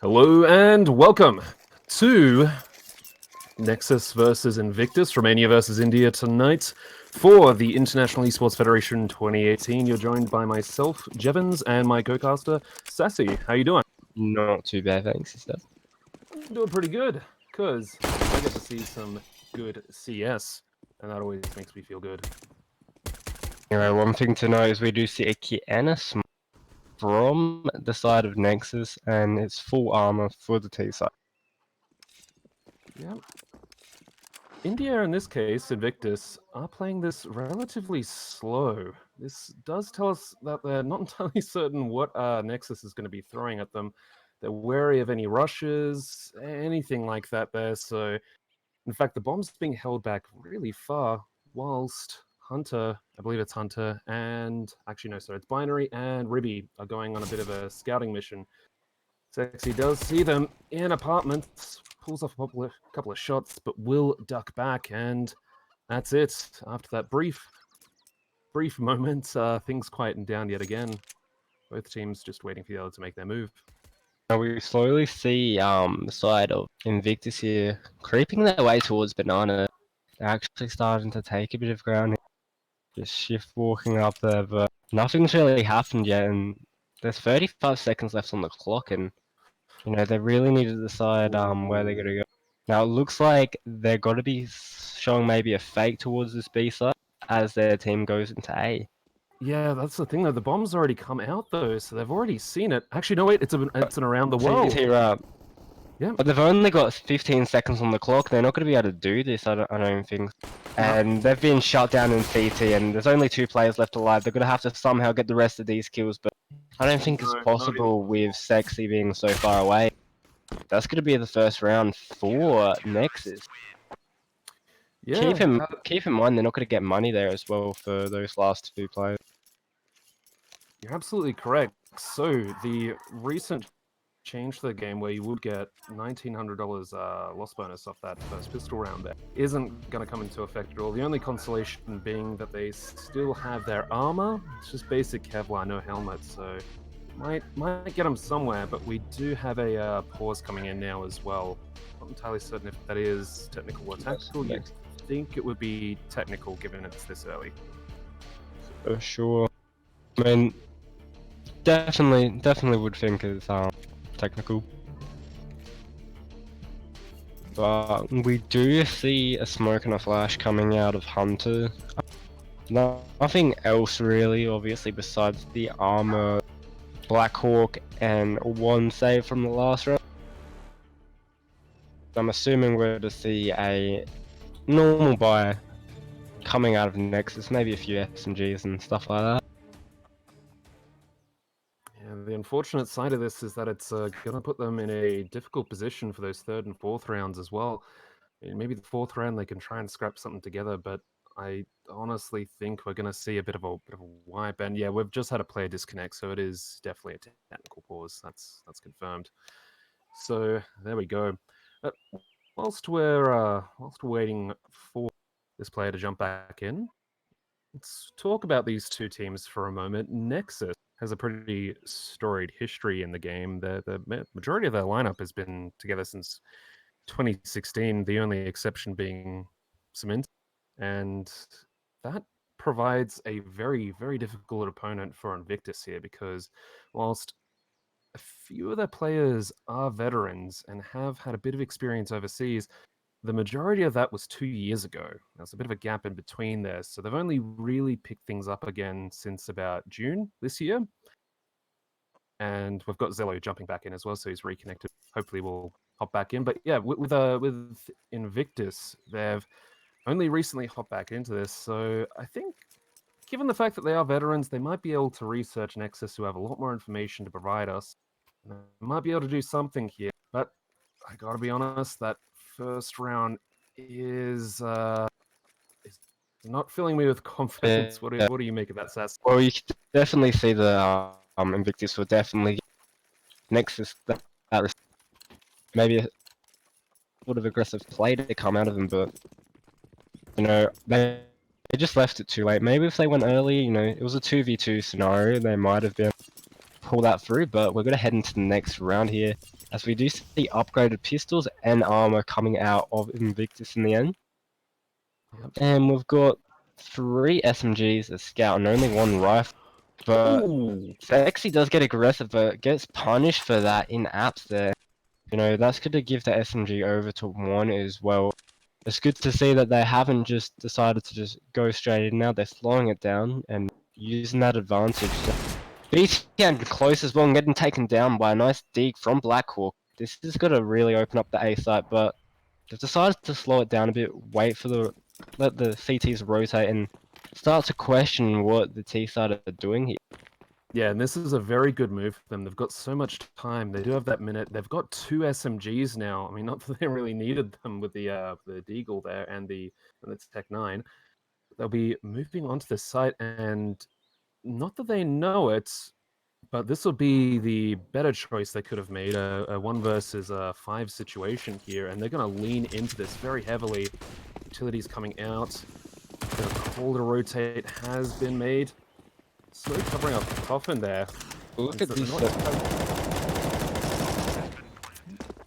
Hello and welcome to Nexus versus Invictus, Romania versus India tonight for the International Esports Federation 2018. You're joined by myself, Jevons, and my co-caster, Sassy. How you doing? Not too bad, thanks, sister. I'm doing pretty good, because I get to see some good CS, and that always makes me feel good. Anyway, one thing to know is we do see a Kiana from the side of Nexus, and it's full armor for the T side. Yeah. India, in this case, Invictus, are playing this relatively slow. This does tell us that they're not entirely certain what Nexus is going to be throwing at them. They're wary of any rushes, anything like that there. So, in fact, the bomb's being held back really far, whilst Hunter, I believe it's Hunter, and actually, no, sorry, it's Binary and Ribby are going on a bit of a scouting mission. Sexy does see them in apartments, pulls off a couple of shots, but will duck back, and that's it. After that brief moment, things quieten down yet again. Both teams just waiting for the other to make their move. Now we slowly see the side of Invictus here creeping their way towards Banana. They're actually starting to take a bit of ground here. Just shift walking up there, but nothing's really happened yet, and there's 35 seconds left on the clock, and you know they really need to decide where they're gonna go. Now it looks like they're got to be showing maybe a fake towards this B side as their team goes into A. Yeah, that's the thing though. The bomb's already come out though, so they've already seen it. Actually, no, wait, it's an around the world. Yeah. But they've only got 15 seconds on the clock. They're not going to be able to do this, I don't think. And they've been shut down in CT, and there's only 2 players left alive. They're going to have to somehow get the rest of these kills, but I don't think it's possible with Sexy being so far away. That's going to be the first round for Nexus. Yeah. Keep in mind they're not going to get money there as well for those last 2 players. You're absolutely correct. So the recent change to the game where you would get $1,900 loss bonus off that first pistol round there isn't going to come into effect at all. The only consolation being that they still have their armor. It's just basic Kevlar, no helmet, so might get them somewhere. But we do have a pause coming in now as well. Not entirely certain if that is technical or tactical. You'd think it would be technical given it's this early. For sure. I mean, definitely would think it's technical. But we do see a smoke and a flash coming out of Hunter. Nothing else really, obviously, besides the armor, Blackhawk, and 1 save from the last round. I'm assuming we're to see a normal buy coming out of Nexus, maybe a few SMGs and stuff like that. The unfortunate side of this is that it's going to put them in a difficult position for those 3rd and 4th rounds as well. Maybe the 4th round they can try and scrap something together, but I honestly think we're going to see a bit of a wipe. And yeah, we've just had a player disconnect, so it is definitely a technical pause. That's confirmed. So there we go. Whilst we're waiting for this player to jump back in, let's talk about these 2 teams for a moment. Nexus has a pretty storied history in the game. The majority of their lineup has been together since 2016, the only exception being Cement. And that provides a very, very difficult opponent for Invictus here, because whilst a few of their players are veterans and have had a bit of experience overseas, the majority of that was 2 years ago. There's a bit of a gap in between there. So they've only really picked things up again since about June this year. And we've got Zello jumping back in as well, so he's reconnected. Hopefully we'll hop back in. But yeah, with Invictus, they've only recently hopped back into this. So I think, given the fact that they are veterans, they might be able to research Nexus, who have a lot more information to provide us. They might be able to do something here. But I gotta be honest, that first round is not filling me with confidence. Yeah. What do you make of that, Sass? Well, you can definitely see the Invictus will definitely Nexus that maybe a sort of aggressive play to come out of them, but you know they just left it too late. Maybe if they went early, you know, it was a 2v2 scenario, they might have been pull that through. But we're gonna head into the next round here. as we do see upgraded pistols and armor coming out of Invictus in the end. Yep. And we've got 3 SMGs, a scout, and only 1 rifle. But Ooh. Sexy does get aggressive, but gets punished for that in apps there. You know, that's going to give the SMG over to 1 as well. It's good to see that they haven't just decided to just go straight in now. They're slowing it down and using that advantage. BT getting close as well and getting taken down by a nice dig from Blackhawk. This is going to really open up the A site, but they've decided to slow it down a bit, let the CTs rotate and start to question what the T side are doing here. Yeah, and this is a very good move for them. They've got so much time. They do have that minute. They've got 2 SMGs now. I mean, not that they really needed them with the Deagle there and the Tech 9. They'll be moving onto the site, and not that they know it, but this will be the better choice they could have made, a 1 versus 5 situation here, and they're going to lean into this very heavily. Utilities coming out. The call to rotate has been made. Slowly covering up the coffin there. Look at this.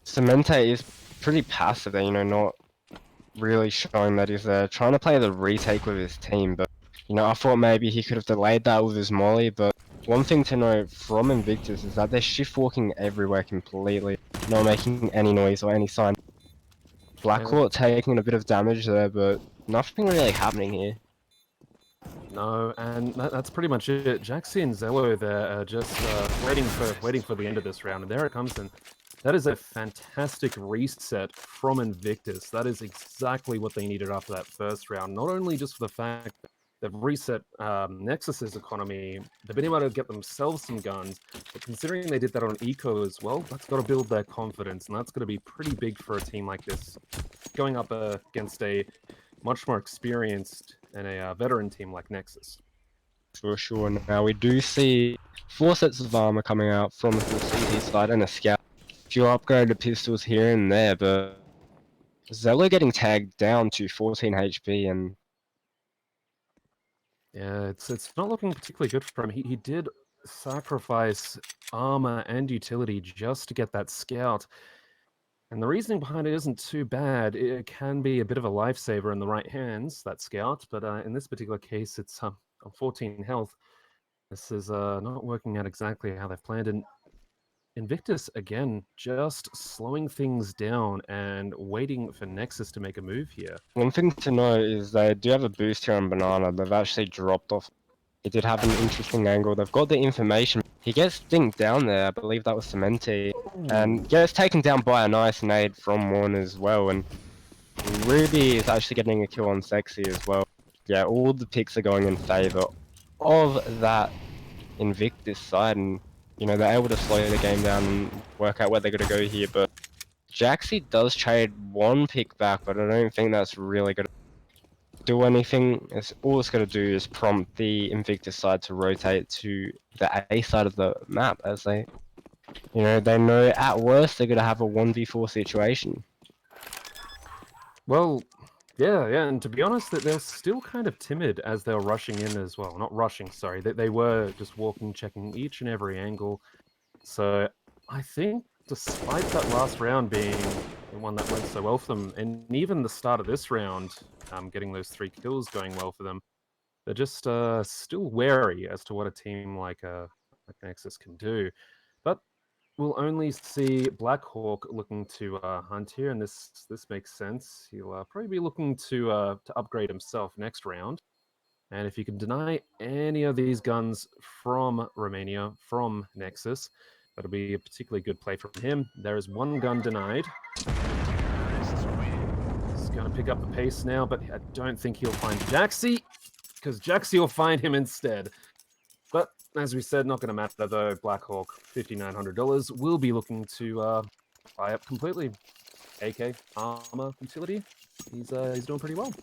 Cemente is pretty passive there, you know, not really showing that he's trying to play the retake with his team, but, you know, I thought maybe he could have delayed that with his molly, but one thing to note from Invictus is that they're shift walking everywhere completely, not making any noise or any sign. Blackhawk taking a bit of damage there, but nothing really happening here. No, and that's pretty much it. Jaxi and Zello there are just waiting for the end of this round, and there it comes. And that is a fantastic reset from Invictus. That is exactly what they needed after that first round. Not only just for the fact that they've reset Nexus's economy, they've been able to get themselves some guns, but considering they did that on Eco as well, that's got to build their confidence, and that's going to be pretty big for a team like this, going up against a much more experienced and a veteran team like Nexus. For sure. Now we do see 4 sets of armor coming out from the CT side and a scout. A few upgraded pistols here and there, but Zello getting tagged down to 14 HP, and yeah, it's not looking particularly good for him. He did sacrifice armor and utility just to get that scout. And the reasoning behind it isn't too bad. It can be a bit of a lifesaver in the right hands, that scout, but in this particular case, it's on 14 health. This is not working out exactly how they've planned. And Invictus, again, just slowing things down and waiting for Nexus to make a move here. one thing to note is they do have a boost here on Banana. They've actually dropped off. He did have an interesting angle. They've got the information. He gets dinked down there. I believe that was Cementi. And gets taken down by a nice nade from 1 as well. And Ruby is actually getting a kill on Sexy as well. Yeah, all the picks are going in favor of that Invictus side, and you know they're able to slow the game down and work out where they're going to go here. But Jaxi does trade 1 pick back, but I don't think that's really going to do anything. All it's going to do is prompt the Invictus side to rotate to the A side of the map, as they know at worst they're going to have a 1v4 situation. Well, yeah, and to be honest, that they're still kind of timid as they're rushing in as well. Not rushing, sorry. They were just walking, checking each and every angle. So I think despite that last round being the one that went so well for them, and even the start of this round, getting those 3 kills going well for them, they're just still wary as to what a team like Nexus can do. But we'll only see Blackhawk looking to hunt here, and this makes sense. He'll probably be looking to upgrade himself next round. And if you can deny any of these guns from Romania, from Nexus, that'll be a particularly good play from him. There is 1 gun denied. He's going to pick up the pace now, but I don't think he'll find Jaxi, because Jaxi will find him instead. But as we said, not going to matter though. Blackhawk, $5,900, will be looking to buy up completely. AK, armor, utility. He's doing pretty well.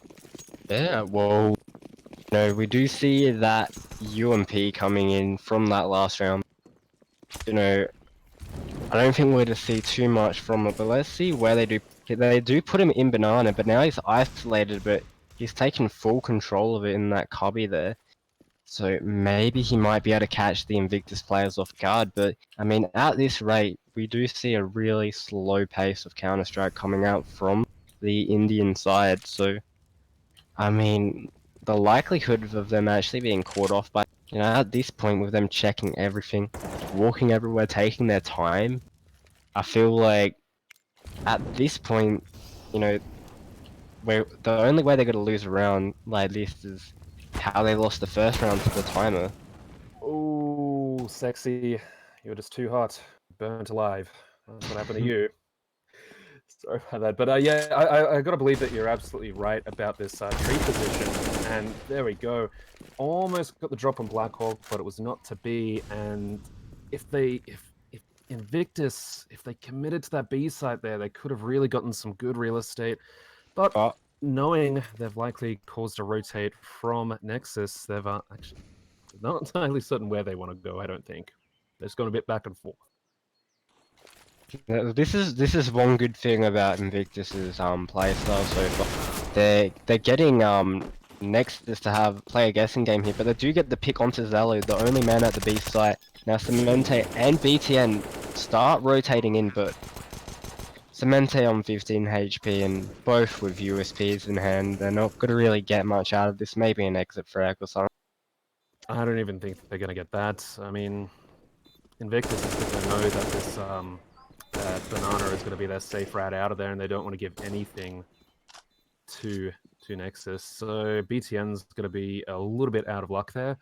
Yeah, well, we do see that UMP coming in from that last round. I don't think we're to see too much from it, but let's see where they do. They do put him in Banana, but now he's isolated, but he's taken full control of it in that cubby there. So maybe he might be able to catch the Invictus players off guard, but I mean, at this rate, we do see a really slow pace of Counter-Strike coming out from the Indian side. So, I mean, the likelihood of them actually being caught off by, at this point with them checking everything, walking everywhere, taking their time, I feel like at this point, where the only way they're going to lose a round like this is how they lost the first round to the timer. Oh, sexy. You're just too hot. Burnt alive. That's what happened to you. Sorry about that. But yeah, I got to believe that you're absolutely right about this tree position. And there we go. Almost got the drop on Black Hawk, but it was not to be. And if Invictus, if they committed to that B site there, they could have really gotten some good real estate. But knowing they've likely caused a rotate from Nexus, they've actually not entirely certain where they want to go, I don't think. They're just going a bit back and forth. This is one good thing about Invictus's play style so far. They're getting Nexus to play a guessing game here, but they do get the pick onto Zello, the only man at the B site. Now Cemente and BTN start rotating in, but Cemente on 15 HP and both with USPs in hand, they're not going to really get much out of this. Maybe an exit frag or something. I don't even think they're going to get that. I mean, Invictus is going to know that this that Banana is going to be their safe route out of there, and they don't want to give anything to Nexus. So BTN's going to be a little bit out of luck there.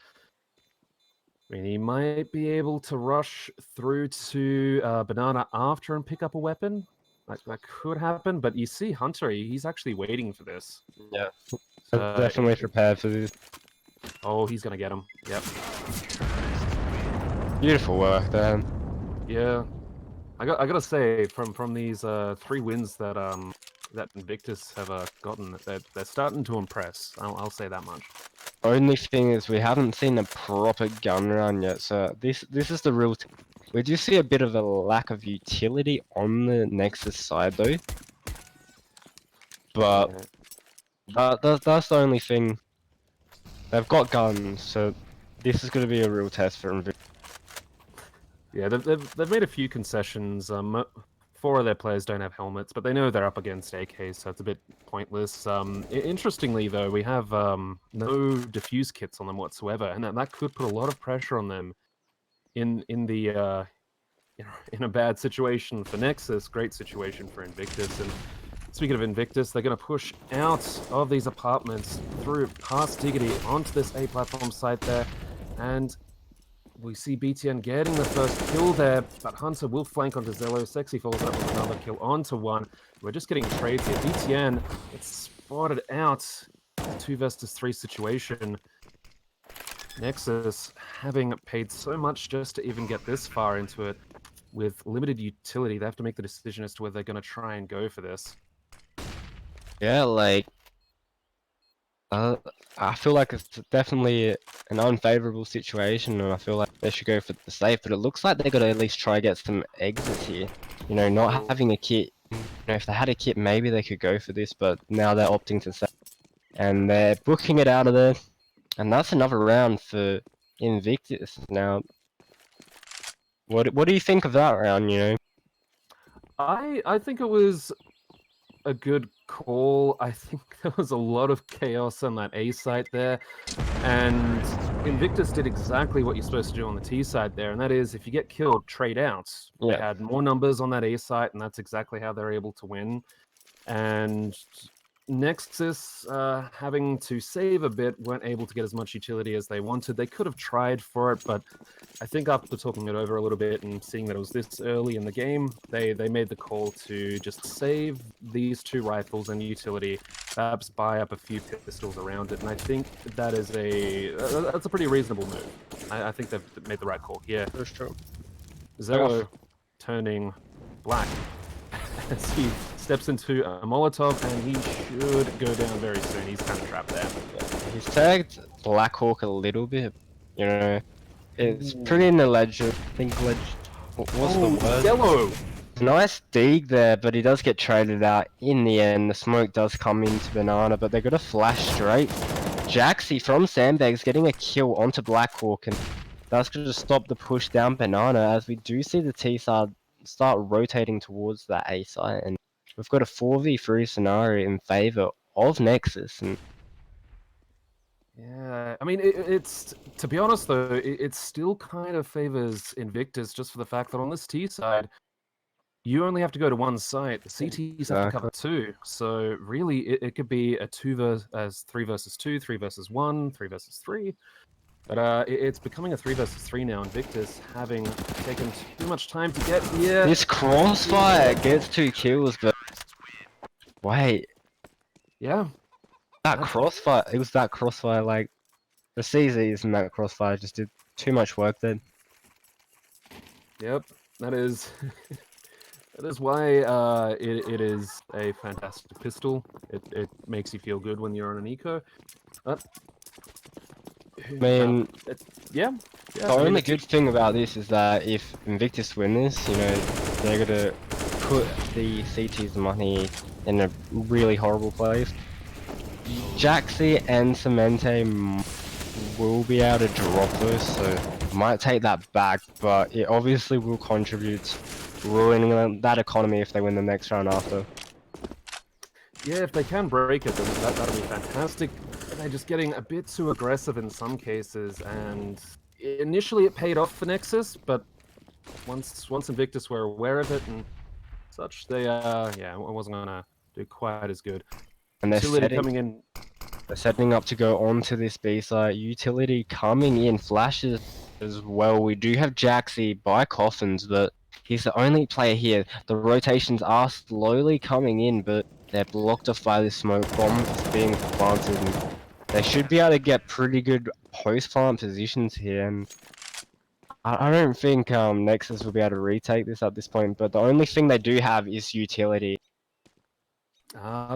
I mean, he might be able to rush through to Banana after and pick up a weapon. That could happen, but you see Hunter, he's actually waiting for this. Yeah, definitely prepared for this. Oh, he's going to get him. Yep. Beautiful work there. Yeah. I gotta say, from these 3 wins that that Invictus have gotten, they're starting to impress. I'll say that much. Only thing is we haven't seen a proper gun run yet, so this is the real. We do see a bit of a lack of utility on the Nexus side though, but that's the only thing. They've got guns, so this is going to be a real test for Invictus. Yeah, they've made a few concessions. 4 of their players don't have helmets, but they know they're up against AKs, so it's a bit pointless. Interestingly, though, we have no defuse kits on them whatsoever, and that could put a lot of pressure on them in the in a bad situation for Nexus, great situation for Invictus. And speaking of Invictus, they're going to push out of these apartments through past Diggity onto this A platform site there, and we see BTN getting the first kill there, but Hunter will flank onto Zello. Sexy follows up with another kill onto 1. We're just getting trades here. BTN gets spotted out. 2 versus 3 situation. Nexus, having paid so much just to even get this far into it, with limited utility, they have to make the decision as to whether they're going to try and go for this. Yeah, like... I feel like it's definitely an unfavorable situation, and I feel like they should go for the safe, but it looks like they're going to at least try to get some exits here. Not having a kit. If they had a kit, maybe they could go for this, but now they're opting to save. And they're booking it out of there. And that's another round for Invictus. Now, what do you think of that round, I think it was a good call. I think there was a lot of chaos on that A site there, and Invictus did exactly what you're supposed to do on the T side there, and that is, if you get killed, trade out. Yeah. They had more numbers on that A site, and that's exactly how they're able to win. And Nexus, having to save a bit, weren't able to get as much utility as they wanted. They could have tried for it, but I think after talking it over a little bit and seeing that it was this early in the game, they made the call to just save these 2 rifles and utility, perhaps buy up a few pistols around it, and I think that is that's a pretty reasonable move. I think they've made the right call here. That's true. Zello turning black as he steps into a Molotov, and he should go down very soon. He's kind of trapped there. Yeah. He's tagged Black Hawk a little bit, It's pretty negligent. What's the word? Yellow! Nice dig there, but he does get traded out in the end. The smoke does come into Banana, but they're going to flash straight. Jaxi from Sandbags getting a kill onto Black Hawk, and that's going to stop the push down Banana, as we do see the T-side start rotating towards that A site, and we've got a 4v3 scenario in favor of Nexus. And yeah, I mean, it's to be honest though, it still kind of favors Invictus just for the fact that on this T side, you only have to go to one site. The CTs have to cover two, so really it could be a 3 versus 2, 3 versus 1, 3 versus 3. But it's becoming a 3 versus 3 now. Invictus having taken too much time to get here. This crossfire gets 2 kills, but wait, Yeah, that crossfire, it was that crossfire, like, the CZs and that crossfire just did too much work then. yep, that is that is why it is a fantastic pistol. It makes you feel good when you're on an eco. But I mean, yeah. The only good thing about this is that if Invictus win this, you know, they're gonna put the CT's money in a really horrible place. Jaxi and Cemente will be able to drop this, so might take that back, but it obviously will contribute to ruining that economy if they win the next round after. Yeah, if they can break it, then that'll be fantastic. They're just getting a bit too aggressive in some cases, and initially it paid off for Nexus, but once Invictus were aware of it and such, they yeah, it wasn't gonna do quite as good. And coming in. They're setting up to go onto this B site. Utility coming in, flashes as well. We do have Jaxi by Coffins, but he's the only player here. The rotations are slowly coming in, but they're blocked off by this smoke bomb being planted. And they should be able to get pretty good post-plant positions here. And I don't think Nexus will be able to retake this at this point, but the only thing they do have is utility.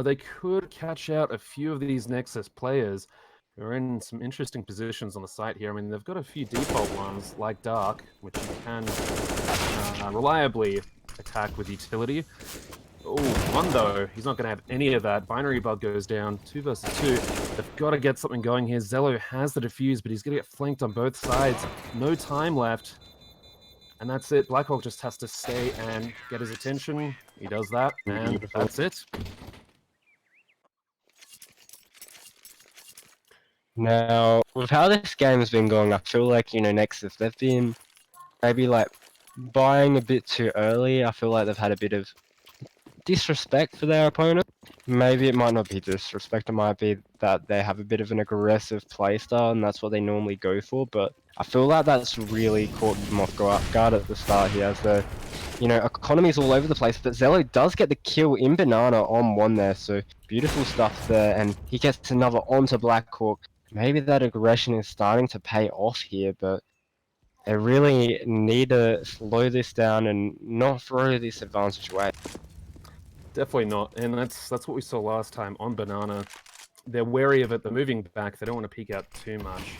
They could catch out a few of these Nexus players who are in some interesting positions on the site here. I mean, they've got a few default ones, like Dark, which you can reliably attack with utility. Oh, one though, he's not going to have any of that. Binary Bug goes down, 2 versus 2. They've got to get something going here. Zello has the defuse, but he's going to get flanked on both sides. No time left. And that's it. Blackhawk just has to stay and get his attention. He does that, and that's it. Now, with how this game's been going, I feel like, you know, Nexus, they've been maybe like buying a bit too early. I feel like they've had a bit of disrespect for their opponent. Maybe it might not be disrespect, it might be that they have a bit of an aggressive playstyle and that's what they normally go for, but I feel like that's really caught them off guard at the start here, as the, you know, economy's all over the place, but Zello does get the kill in Banana on one there, so beautiful stuff there, and he gets another onto Blackhawk. Maybe that aggression is starting to pay off here, but they really need to slow this down and not throw this advantage away. Definitely not, and that's what we saw last time on Banana. They're wary of it, they're moving back, they don't want to peek out too much.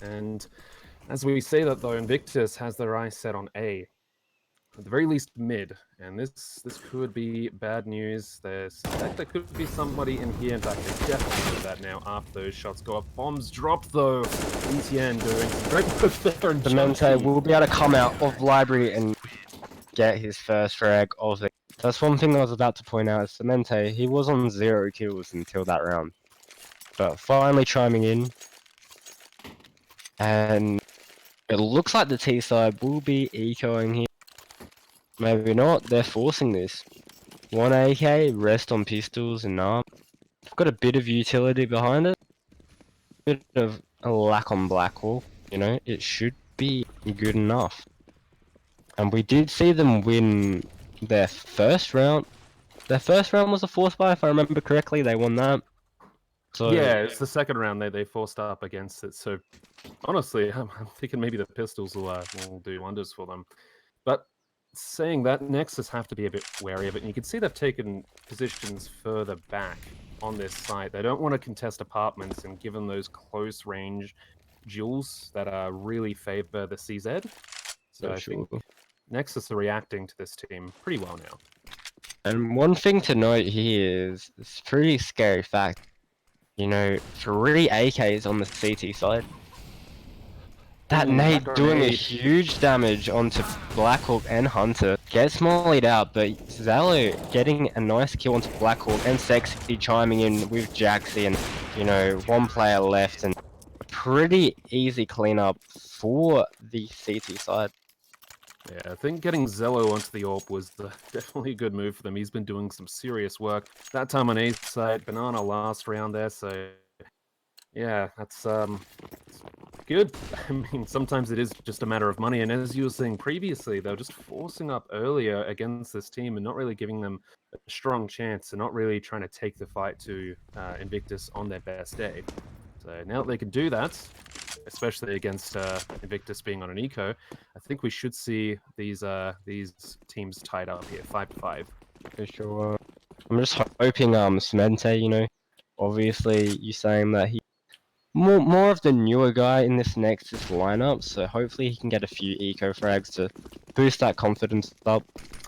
And as we say that though, Invictus has their eyes set on A. At the very least mid, and this could be bad news. There could be somebody in here. In fact, they definitely did that now after those shots go up. Bombs drop though. ETN doing some great work there. And Cemente will be able to come out of library and get his first frag of it. That's one thing I was about to point out. Cemente, he was on 0 kills until that round, but finally chiming in, and it looks like the T side will be ecoing here. Maybe not, they're forcing this. 1 AK, rest on pistols and arm. Got a bit of utility behind it. Bit of a lack on Blackhawk, you know, it should be good enough. And we did see them win their first round. Their first round was a force buy, if I remember correctly, they won that. So yeah, it's the second round they forced up against it, so honestly, I'm thinking maybe the pistols will do wonders for them. But saying that, Nexus have to be a bit wary of it, and you can see they've taken positions further back on this site. They don't want to contest apartments, and given those close range duels that really favor the CZ, so I think Nexus are reacting to this team pretty well now. And one thing to note here is, it's a pretty scary fact, you know, 3 AKs on the CT side. That nade doing a huge damage onto Blackhawk and Hunter. gets mollied out, but Zalo getting a nice kill onto Blackhawk and Sexy chiming in with Jaxie and, you know, one player left and a pretty easy cleanup for the CT side. Yeah, I think getting Zello onto the AWP was definitely a good move for them. He's been doing some serious work. That time on A's side, Banana last round there, so yeah, that's good. I mean, sometimes it is just a matter of money, and as you were saying previously, they were just forcing up earlier against this team and not really giving them a strong chance and not really trying to take the fight to Invictus on their best day. So now that they can do that, especially against Invictus being on an eco, I think we should see these teams tied up here, 5-5. For sure. I'm just hoping Smente, you know, obviously you saying that he more of the newer guy in this Nexus lineup, so hopefully he can get a few eco frags to boost that confidence up.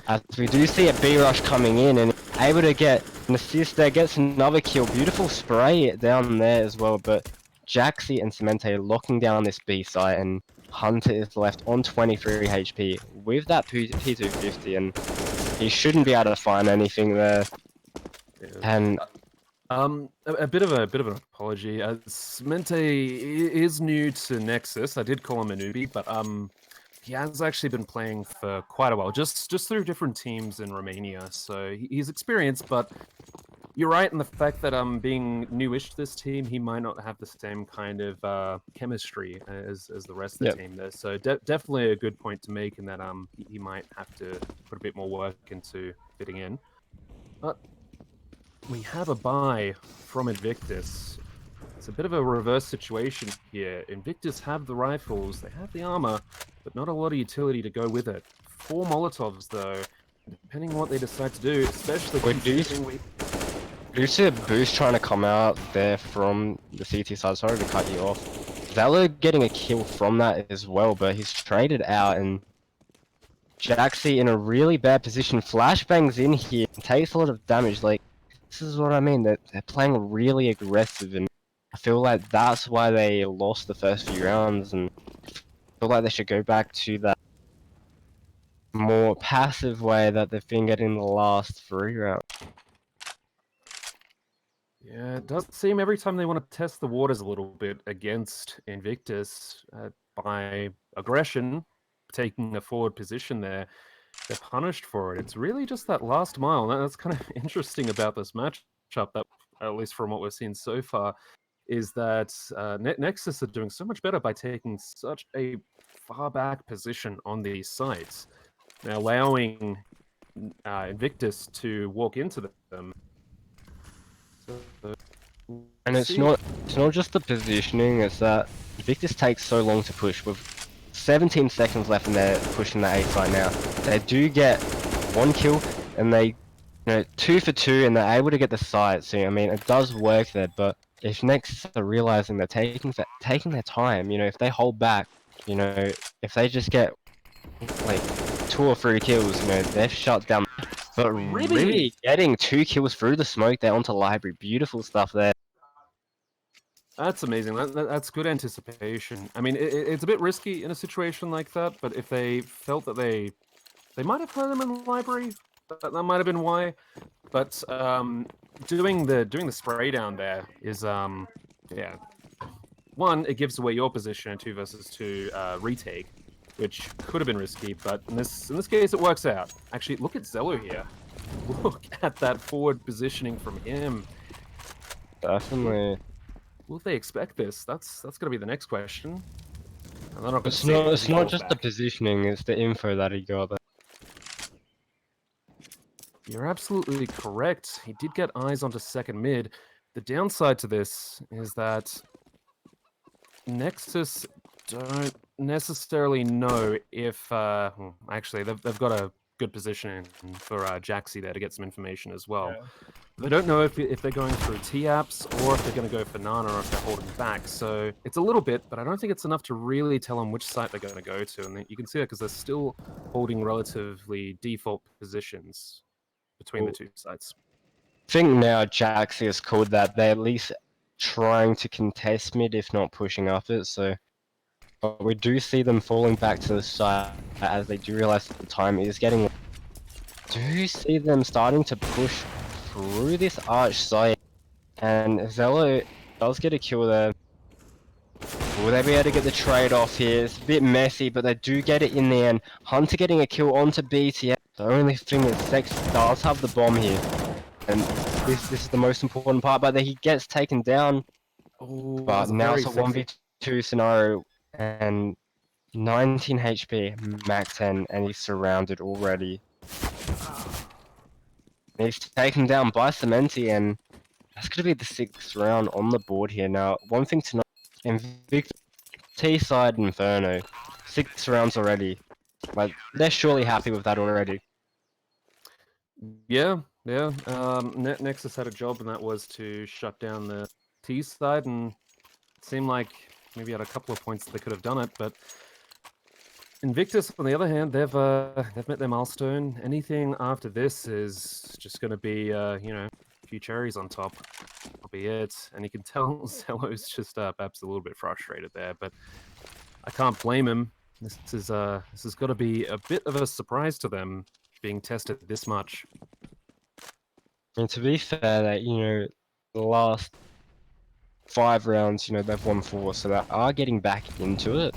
As we do see a B rush coming in and able to get an assist there, gets another kill. Beautiful spray down there as well, but Jaxie and Cemente locking down this B site, and Hunter is left on 23 HP with that P250, and he shouldn't be able to find anything there. Yeah. And a bit of an apology. Smente is new to Nexus. I did call him a newbie, but he has actually been playing for quite a while, just through different teams in Romania. So he's experienced, but you're right in the fact that being newish to this team, he might not have the same kind of chemistry as the rest of the team there. So definitely a good point to make in that he might have to put a bit more work into fitting in. But we have a buy from Invictus. It's a bit of a reverse situation here. Invictus have the rifles, they have the armor, but not a lot of utility to go with it. 4 Molotovs, though, depending on what they decide to do, especially considering do you see a boost trying to come out there from the CT side? Sorry to cut you off. Valor getting a kill from that as well, but he's traded out, and Jaxie in a really bad position. Flashbangs in here, takes a lot of damage. Like, this is what I mean. They're playing really aggressive, and I feel like that's why they lost the first few rounds, and I feel like they should go back to that more passive way that they've been getting the last 3 rounds. Yeah, it does seem every time they want to test the waters a little bit against Invictus by aggression, taking a forward position there, they're punished for it. It's really just that last mile. That's kind of interesting about this matchup, that at least from what we've seen so far, is that Nexus are doing so much better by taking such a far back position on these sites, now allowing Invictus to walk into them. And it's not just the positioning, it's that Invictus takes so long to push. With 17 seconds left and they're pushing the A site now. They do get 1 kill and they, you know, 2 for 2 and they're able to get the site. So I mean, it does work there, but if Nexus are realizing they're taking their time, you know, if they hold back, you know, if they just get like 2 or 3 kills, you know, they're shut down. But really getting 2 kills through the smoke there onto Library, beautiful stuff there. That's amazing. That's good anticipation. I mean, it's a bit risky in a situation like that, but if they felt that they might have heard them in the library, that might have been why. But doing the spray down there is yeah. 1, it gives away your position, and 2 versus 2 retake, which could have been risky, but in this case it works out. Actually, look at Zello here. Look at that forward positioning from him. Definitely. Will they expect this? That's gonna be the next question. It's not just the positioning, it's the info that he got there. You're absolutely correct. He did get eyes onto second mid. The downside to this is that Nexus don't necessarily know if actually they've got a good position for Jaxie there to get some information as well. Yeah. They don't know if they're going through T-apps or if they're going to go for Nana or if they're holding back. So it's a little bit, but I don't think it's enough to really tell them which site they're going to go to. And you can see that because they're still holding relatively default positions between the 2 sites. I think now Jaxie has called that they're at least trying to contest mid, if not pushing up it. So but we do see them falling back to the side as they do realize that the time is getting do see them starting to push through this arch site, and Zello does get a kill there. Will they be able to get the trade off here? It's a bit messy, but they do get it in the end. Hunter getting a kill onto BTS. The only thing is Sex does have the bomb here, and this is the most important part, but he gets taken down. Oh, But that's a now very it's a sexy. 1v2 scenario, and 19 HP, max 10, and he's surrounded already. He's taken down by Cementi, and that's going to be the 6th round on the board here. Now, one thing to note, Invictus, T-side Inferno, 6 rounds already. Like, they're surely happy with that already. Yeah. Nexus had a job, and that was to shut down the T side, and it seemed like maybe at a couple of points they could have done it, but Invictus, on the other hand, they've met their milestone. Anything after this is just going to be, you know, a few cherries on top. That'll be it. And you can tell Zello's just perhaps a little bit frustrated there, but I can't blame him. This has got to be a bit of a surprise to them, being tested this much. And to be fair, that, you know, the last 5 rounds, you know, they've won 4, so they are getting back into it.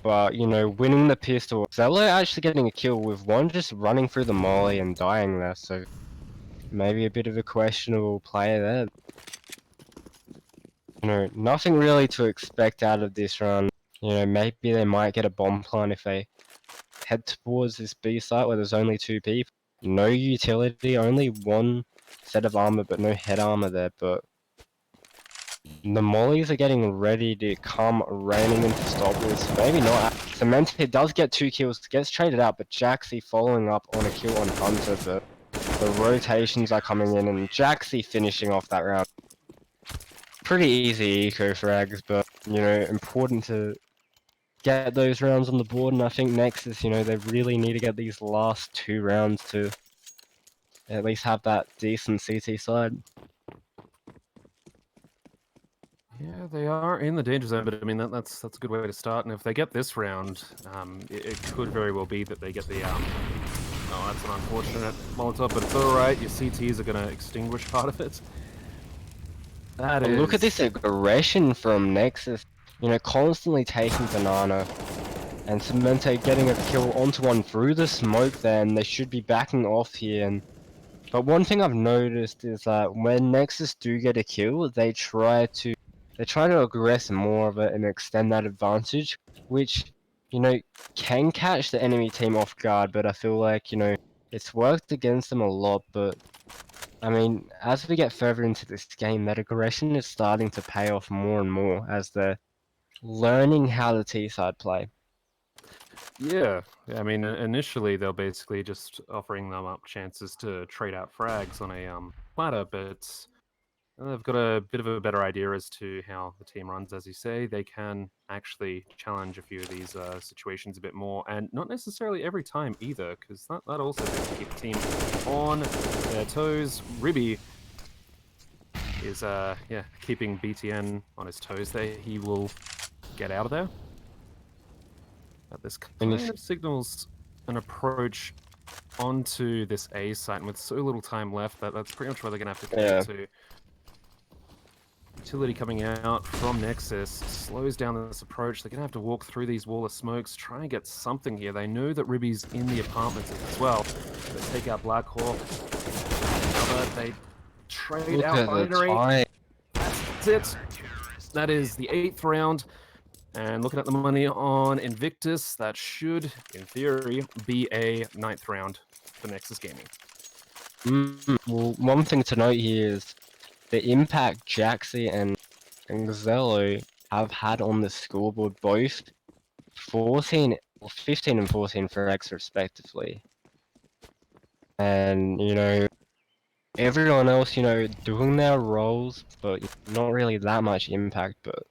But, you know, winning the pistol, Zello actually getting a kill with one just running through the molly and dying there, so maybe a bit of a questionable play there. You know, nothing really to expect out of this run. You know, maybe they might get a bomb plant if they head towards this B site where there's only 2 people. No utility, only 1 set of armor, but no head armor there, but the mollies are getting ready to come raining in to stop this. Maybe not. Cementi does get 2 kills, gets traded out, but Jaxie following up on a kill on Hunter, but the rotations are coming in, and Jaxie finishing off that round. Pretty easy eco frags, but, you know, important to get those rounds on the board, and I think Nexus, you know, they really need to get these last 2 rounds to at least have that decent CT side. Yeah, they are in the danger zone, but I mean that's a good way to start. And if they get this round, it could very well be that they get the oh, that's an unfortunate Molotov, but it's all right. Your CTs are going to extinguish part of it. That is. Look at this aggression from Nexus. You know, constantly taking banana, and Cemento getting a kill onto one through the smoke there, and they should be backing off here. But one thing I've noticed is that when Nexus do get a kill, they try to aggress more of it and extend that advantage, which, you know, can catch the enemy team off guard, but I feel like, you know, it's worked against them a lot. But I mean, as we get further into this game, that aggression is starting to pay off more and more as they're learning how the T side play. Yeah, I mean, initially they're basically just offering them up chances to trade out frags on a platter, but they've got a bit of a better idea as to how the team runs. As you say, they can actually challenge a few of these situations a bit more, and not necessarily every time either, because that also tends to keep the team on their toes. Ribby is keeping BTN on his toes there. He will get out of there. But this kind of signals an approach onto this A site, and with so little time left, that's pretty much where they're going to have to commit to. Utility coming out from Nexus slows down this approach. They're going to have to walk through these wall of smokes, try and get something here. They know that Ribby's in the apartments as well. They take out Black Hawk. They trade out binary. That's it. That is the 8th round. And looking at the money on Invictus, that should, in theory, be a 9th round for Nexus Gaming. Well, one thing to note here is the impact Jaxie and Zello have had on the scoreboard, both 15 and 14 for X respectively. And, you know, everyone else, you know, doing their roles, but not really that much impact, but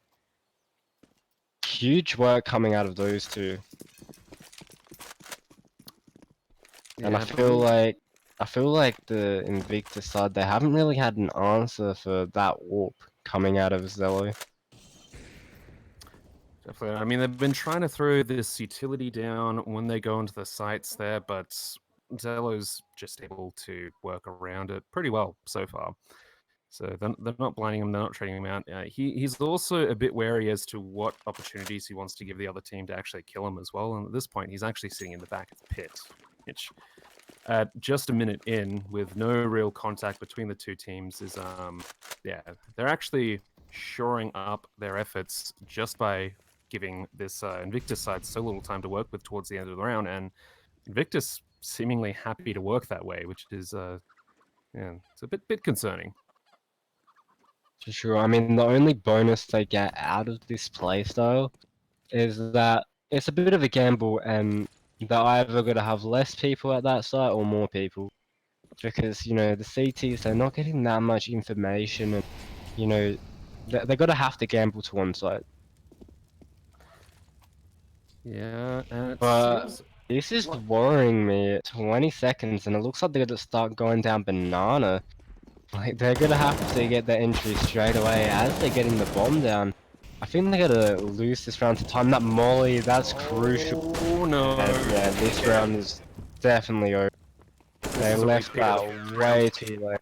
huge work coming out of those 2. And I feel like the Invictus side, they haven't really had an answer for that warp coming out of Zello. Definitely. I mean, they've been trying to throw this utility down when they go into the sites there, but Zello's just able to work around it pretty well so far. So they're not blinding him, they're not trading him out. He's also a bit wary as to what opportunities he wants to give the other team to actually kill him as well. And at this point, he's actually sitting in the back of the pit, which at just a minute in, with no real contact between the two teams, is yeah, they're actually shoring up their efforts just by giving this Invictus side so little time to work with towards the end of the round, and Invictus seemingly happy to work that way, which is yeah, it's a bit concerning. For sure. I mean, the only bonus they get out of this playstyle is that it's a bit of a gamble, and they're either going to have less people at that site or more people. Because, you know, the CTs, they're not getting that much information, and, you know, they're going to have to gamble to one side. Yeah, and it But seems this is worrying me at 20 seconds, and it looks like they're going to start going down banana. Like, they're going to have to get their entry straight away as they're getting the bomb down. I think they're going to lose this round to time that molly. That's crucial. Oh no! And, yeah, this round is definitely over. They left that way too late.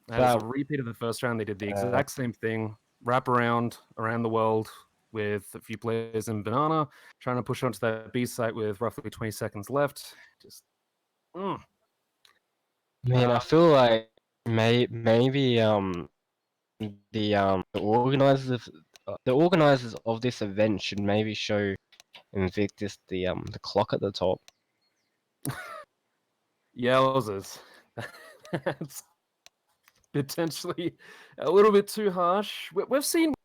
That is a repeat of the first round. They did the exact same thing. Wrap around the world with a few players in banana, trying to push onto that B site with roughly 20 seconds left. Just, Man, I feel like maybe the organizers of this event should maybe show Invictus the clock at the top. Yowzers. That's potentially a little bit too harsh. We've seen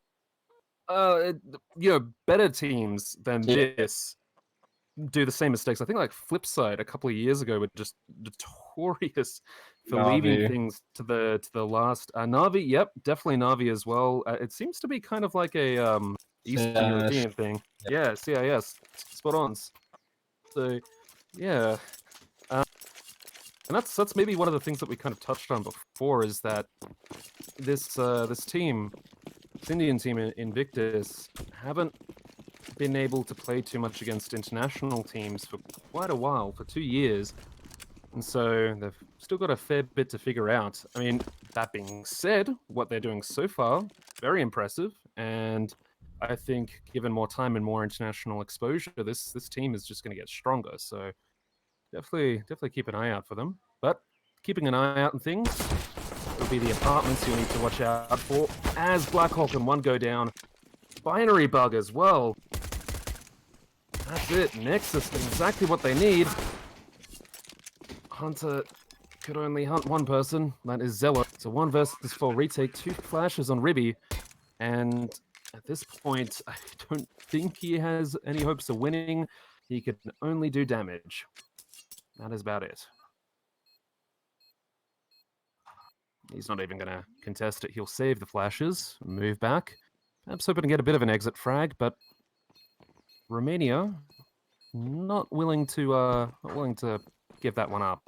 you know, better teams than this do the same mistakes. I think like Flipside a couple of years ago were just notorious for leaving things to the last. Navi, yep, definitely Navi as well. It seems to be kind of like a Eastern European thing. Yeah, CIS, spot on. So yeah, and that's maybe one of the things that we kind of touched on before, is that this team, this Indian team in Invictus, haven't been able to play too much against international teams for quite a while, for 2 years. And so they've still got a fair bit to figure out. I mean, that being said, what they're doing so far, very impressive. And I think given more time and more international exposure, this team is just going to get stronger. So definitely keep an eye out for them. But keeping an eye out on things will be the apartments you need to watch out for, as Blackhawk and one go down. Binary bug as well. That's it. Nexus, exactly what they need. Hunter could only hunt one person. That is Zello. So 1 versus 4 retake, 2 flashes on Ribby. And at this point, I don't think he has any hopes of winning. He can only do damage. That is about it. He's not even going to contest it. He'll save the flashes, move back. Perhaps hoping to get a bit of an exit frag, but Romania not willing to give that one up.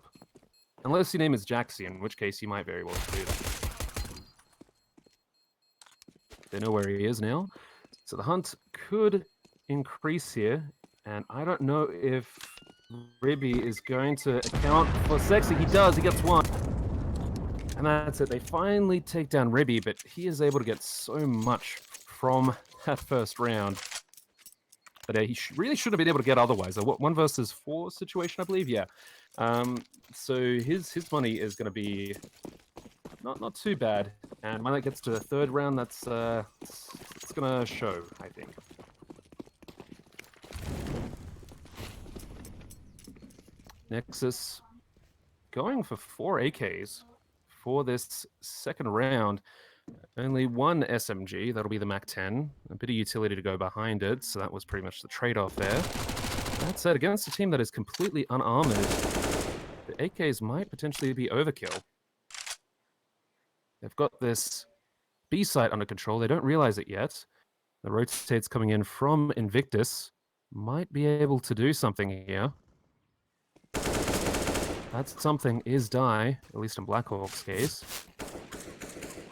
Unless your name is Jaxi, in which case you might very well do that. They know where he is now. So the hunt could increase here, and I don't know if Ribby is going to account for Sexy. He does, he gets one. And that's it. They finally take down Ribby, but he is able to get so much from that first round that he really shouldn't have been able to get otherwise. A 1 versus 4 situation, I believe. Yeah. So his money is going to be not too bad. And when it gets to the 3rd round, that's it's going to show, I think. Nexus going for 4 AKs for this 2nd round. Only 1 SMG, that'll be the MAC-10. A bit of utility to go behind it, so that was pretty much the trade-off there. That said, against a team that is completely unarmored, the AKs might potentially be overkill. They've got this B site under control. They don't realize it yet. The rotates coming in from Invictus might be able to do something here. That something is die, at least in Blackhawk's case.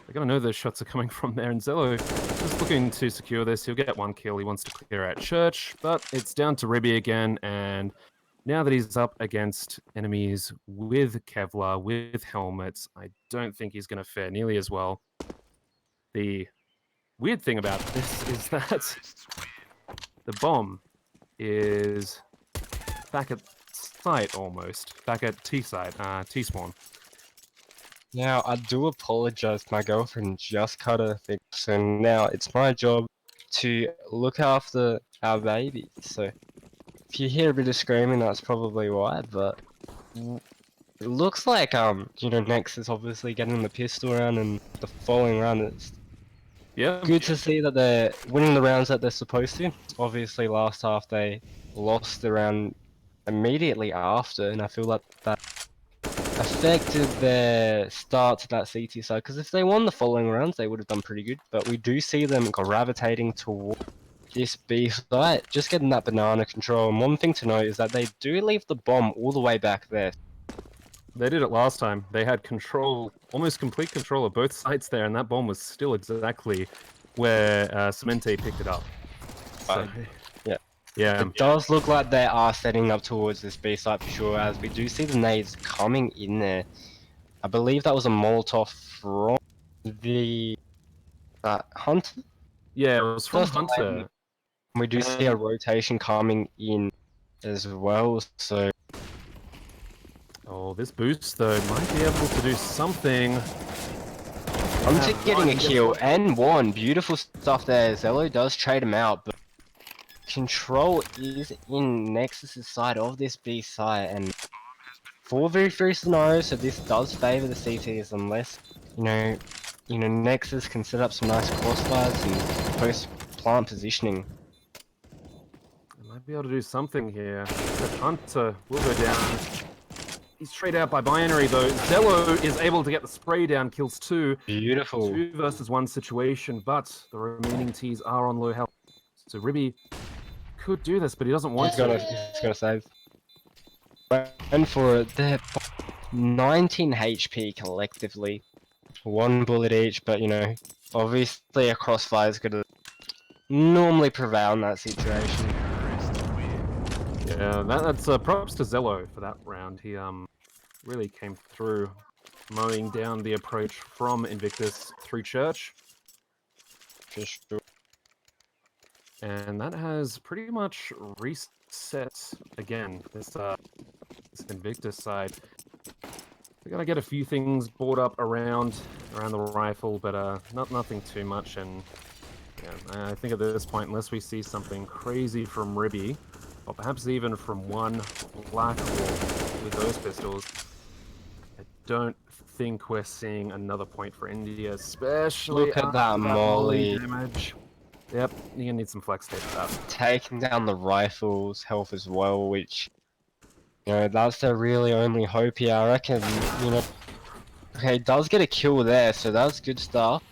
They're going to know those shots are coming from there, and Zello just looking to secure this. He'll get 1 kill. He wants to clear out Church, but it's down to Ribby again, and now that he's up against enemies with Kevlar, with helmets, I don't think he's going to fare nearly as well. The weird thing about this is that the bomb is back at site almost, back at T-site, T-spawn. Now, I do apologize, my girlfriend just cut her thing, so now it's my job to look after our baby. So, if you hear a bit of screaming, that's probably why, but it looks like, Nexus obviously getting the pistol round and the following round. It's good to see that they're winning the rounds that they're supposed to. Obviously, last half they lost the round immediately after, and I feel like that affected their start to that CT side, because if they won the following rounds, they would have done pretty good. But we do see them gravitating towards this B site, just getting that banana control. And one thing to note is that they do leave the bomb all the way back there. They did it last time. They had control, almost complete control of both sites there, and that bomb was still exactly where Cemente picked it up. So, yeah. It does look like they are setting up towards this B site for sure, as we do see the nades coming in there. I believe that was a Molotov from the Hunter? Yeah, it was from Hunter. We do see a rotation coming in as well, so... Oh, this boost, though, might be able to do something. Hunter getting a kill, and one. Beautiful stuff there. Zello does trade him out, but control is in Nexus' side of this B site, and 4v3 scenario, so this does favour the CTs unless, Nexus can set up some nice crossfires and post-plant positioning. They might be able to do something here. But Hunter will go down. He's traded out by Binary, though. Zello is able to get the spray down, kills 2. Beautiful. 2 versus 1 situation, but the remaining Ts are on low health. So Ribby could do this, but he doesn't want to. He's got to save. And for it, they're 19 HP collectively. 1 bullet each, but obviously a crossfire is going to normally prevail in that situation. Yeah, that's props to Zello for that round. He really came through, mowing down the approach from Invictus through Church. For sure. And that has pretty much reset again, this Invictus side. We're gonna get a few things brought up around the rifle, but nothing too much. And yeah, I think at this point, unless we see something crazy from Ribby, or perhaps even from one Blackhawk with those pistols, I don't think we're seeing another point for India, especially Look at that molly damage. Yep, you're gonna need some flex tape for that. Taking down the rifle's health as well, which, that's their really only hope here. I reckon, okay, he does get a kill there, so that's good stuff.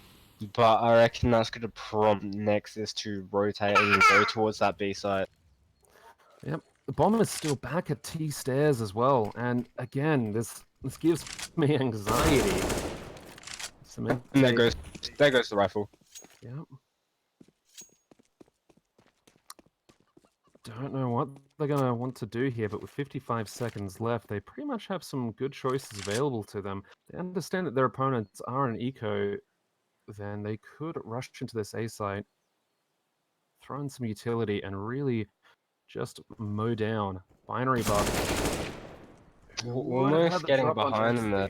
But I reckon that's going to prompt Nexus to rotate and go towards that B site. Yep, the bomb is still back at T stairs as well, and again, this gives me anxiety. And there goes the rifle. Yep. Don't know what they're gonna want to do here, but with 55 seconds left, they pretty much have some good choices available to them. They understand that their opponents are an eco, then they could rush into this A site, throw in some utility, and really just mow down Binary Buff. Almost getting behind them there.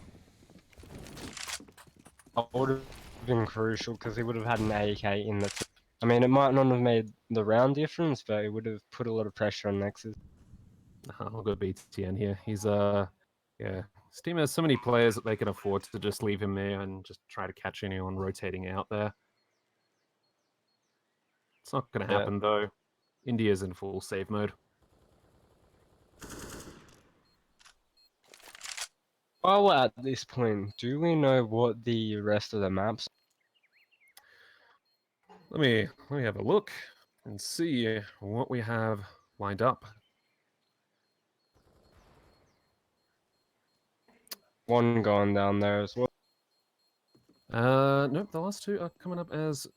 That would have been crucial because he would have had an AK in the... I mean, it might not have made the round difference, but it would have put a lot of pressure on Nexus. I'll go BTN here. He's yeah. This team has so many players that they can afford to just leave him there and just try to catch anyone rotating out there. It's not going to happen though. India's in full save mode. While we're at this point, do we know what the rest of the maps? Let me have a look and see what we have lined up. One gone down there as well. Nope, the last two are coming up as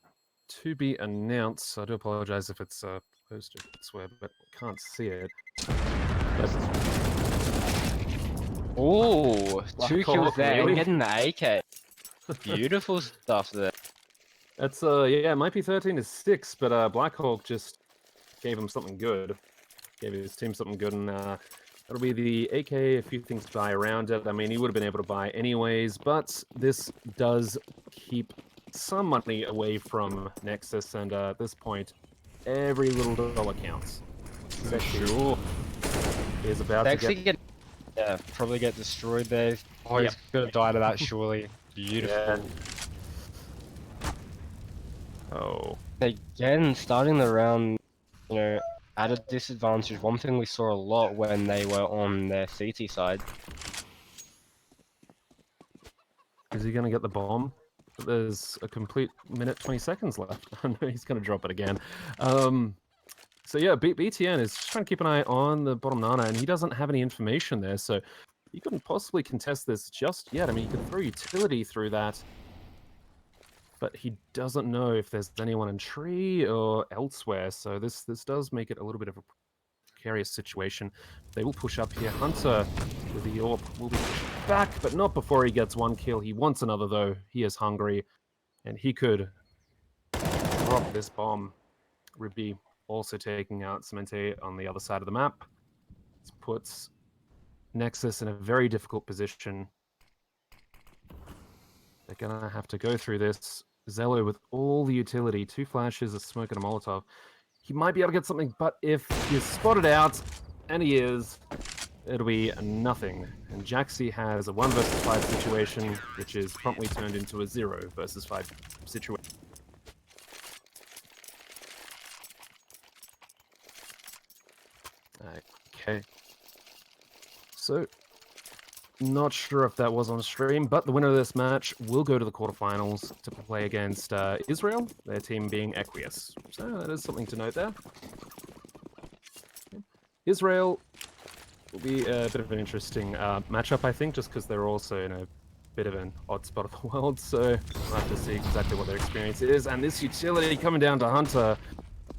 to be announced. I do apologize if it's posted elsewhere, but can't see it. Oh, two kills there really? and getting the AK. Beautiful stuff there. That's yeah, it might be 13-6, but Blackhawk just gave him something good. Gave his team something good, and that'll be the AK, a few things to buy around it. I mean, he would have been able to buy anyways, but this does keep some money away from Nexus, and at this point, every little dollar counts. Sexy Sure. is about to get... Yeah, probably get destroyed there. Oh, Yep. he's gonna die to that surely. Beautiful. Yeah. Oh. Again, starting the round, you know, at a disadvantage. One thing we saw a lot when they were on their CT side. Is he going to get the bomb? There's a complete minute 20 seconds left. I know he's going to drop it again. So yeah, BTN is just trying to keep an eye on the bottom Nana, and he doesn't have any information there, so he couldn't possibly contest this just yet. I mean, he could throw utility through that, but he doesn't know if there's anyone in tree or elsewhere, so this does make it a little bit of a precarious situation. They will push up here. Hunter with the AWP will be pushed back, but not before he gets one kill. He wants another, though. He is hungry, and he could drop this bomb. Ruby also taking out Cemente on the other side of the map. This puts Nexus in a very difficult position. They're gonna have to go through this. Zello with all the utility, 2 flashes, a smoke, and a Molotov. He might be able to get something, but if he's spotted out, and he is, it'll be nothing. And Jaxi has a 1 versus 5 situation, which is promptly turned into a 0 versus 5 situation. Okay. So, not sure if that was on stream, but the winner of this match will go to the quarterfinals to play against Israel, their team being Equius. So that is something to note there. Israel will be a bit of an interesting matchup, I think, just because they're also in a bit of an odd spot of the world, so we'll have to see exactly what their experience is. And this utility coming down to Hunter,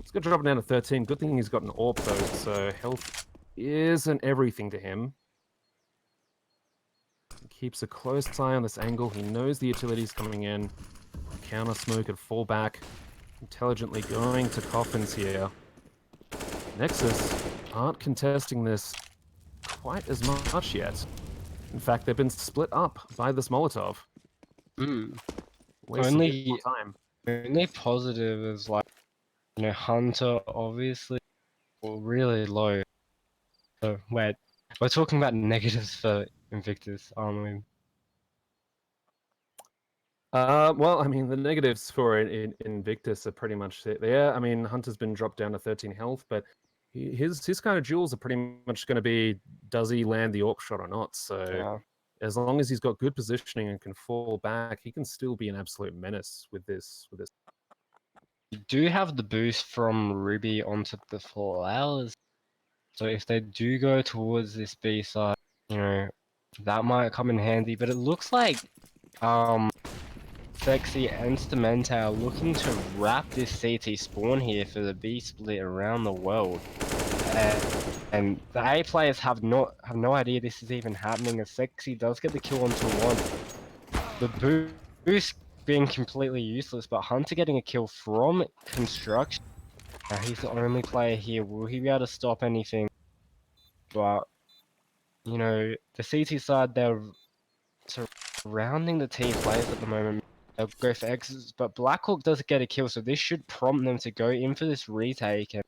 it's going to drop down to 13. Good thing he's got an AWP, though, so health isn't everything to him. He keeps a close eye on this angle. He knows the utility's coming in. Counter smoke and fall back. Intelligently going to coffins here. Nexus aren't contesting this quite as much yet. In fact, they've been split up by this Molotov. Wasting a bit more time. Only positive is like, you know, Hunter obviously really low. So wait, we're talking about negatives for Invictus, aren't we? Well, I mean, the negatives for Invictus are pretty much there. I mean, Hunter's been dropped down to 13 health, but his kind of duels are pretty much going to be, does he land the AWP shot or not? So Yeah. as long as he's got good positioning and can fall back, he can still be an absolute menace with this. You do have the boost from Ruby onto the flowers. So if they do go towards this B side, you know, that might come in handy. But it looks like Sexy and Cemente are looking to wrap this CT spawn here for the B split around the world. And the A players have no idea this is even happening, as Sexy does get the kill onto one. The boost being completely useless, but Hunter getting a kill from construction. Now he's the only player here. Will he be able to stop anything? But, you know, the CT side, they're surrounding the T players at the moment. They'll go for exits, but Blackhawk does get a kill, so this should prompt them to go in for this retake. And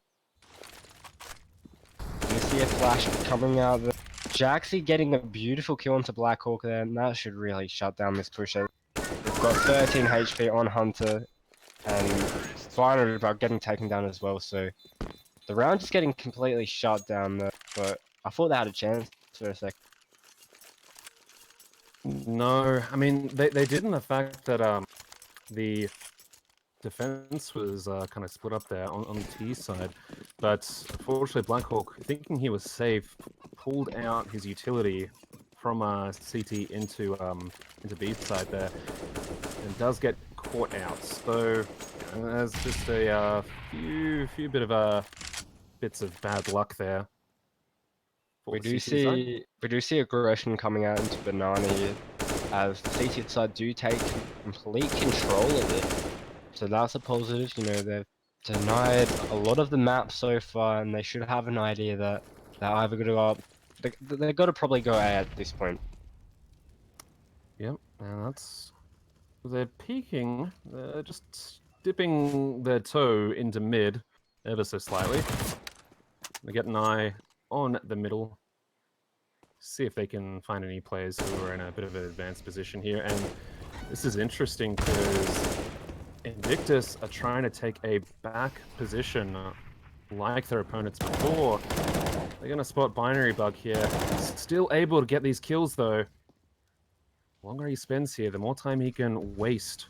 you see a flash coming out there. Jaxi getting a beautiful kill onto Blackhawk there, and that should really shut down this push. They've got 13 HP on Hunter, and finally about getting taken down as well, so the round just getting completely shut down there, but I thought they had a chance for a sec. No, I mean, they did in the fact that the defense was kind of split up there on the T side, but unfortunately Blackhawk, thinking he was safe, pulled out his utility from CT into B side there. and does get caught out. So there's just a few bit of bits of bad luck there. We do see aggression coming out into Banana here, as the CT side do take complete control of it. So that's a positive. You know, they've denied a lot of the map so far, and they should have an idea that they're either going to go up. They've got to probably go A at this point. Yep, and that's... They're peeking, just dipping their toe into mid ever so slightly. They get an eye on the middle. See if they can find any players who are in a bit of an advanced position here. And this is interesting because Invictus are trying to take a back position like their opponents before. They're going to spot Binary Bug here. Still able to get these kills though. The longer he spends here, the more time he can waste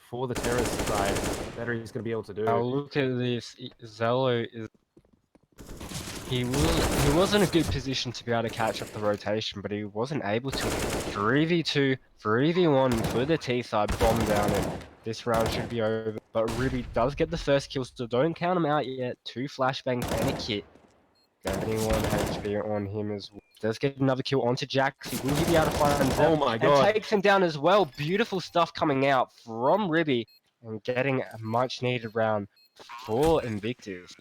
for the terrorist side, the better he's going to be able to do. Now look at this. Zello is... He was in a good position to be able to catch up the rotation, but he wasn't able to. 3v2, 3v1 for the T side, bomb down, and this round should be over. But Ruby does get the first kill, so don't count him out yet. 2 flashbangs and a kit. 71 HP on him as well. Does get another kill onto Jaxi. Will he be able to find him? Oh my god. And takes him down as well. Beautiful stuff coming out from Ribby and getting a much needed round for Invictus.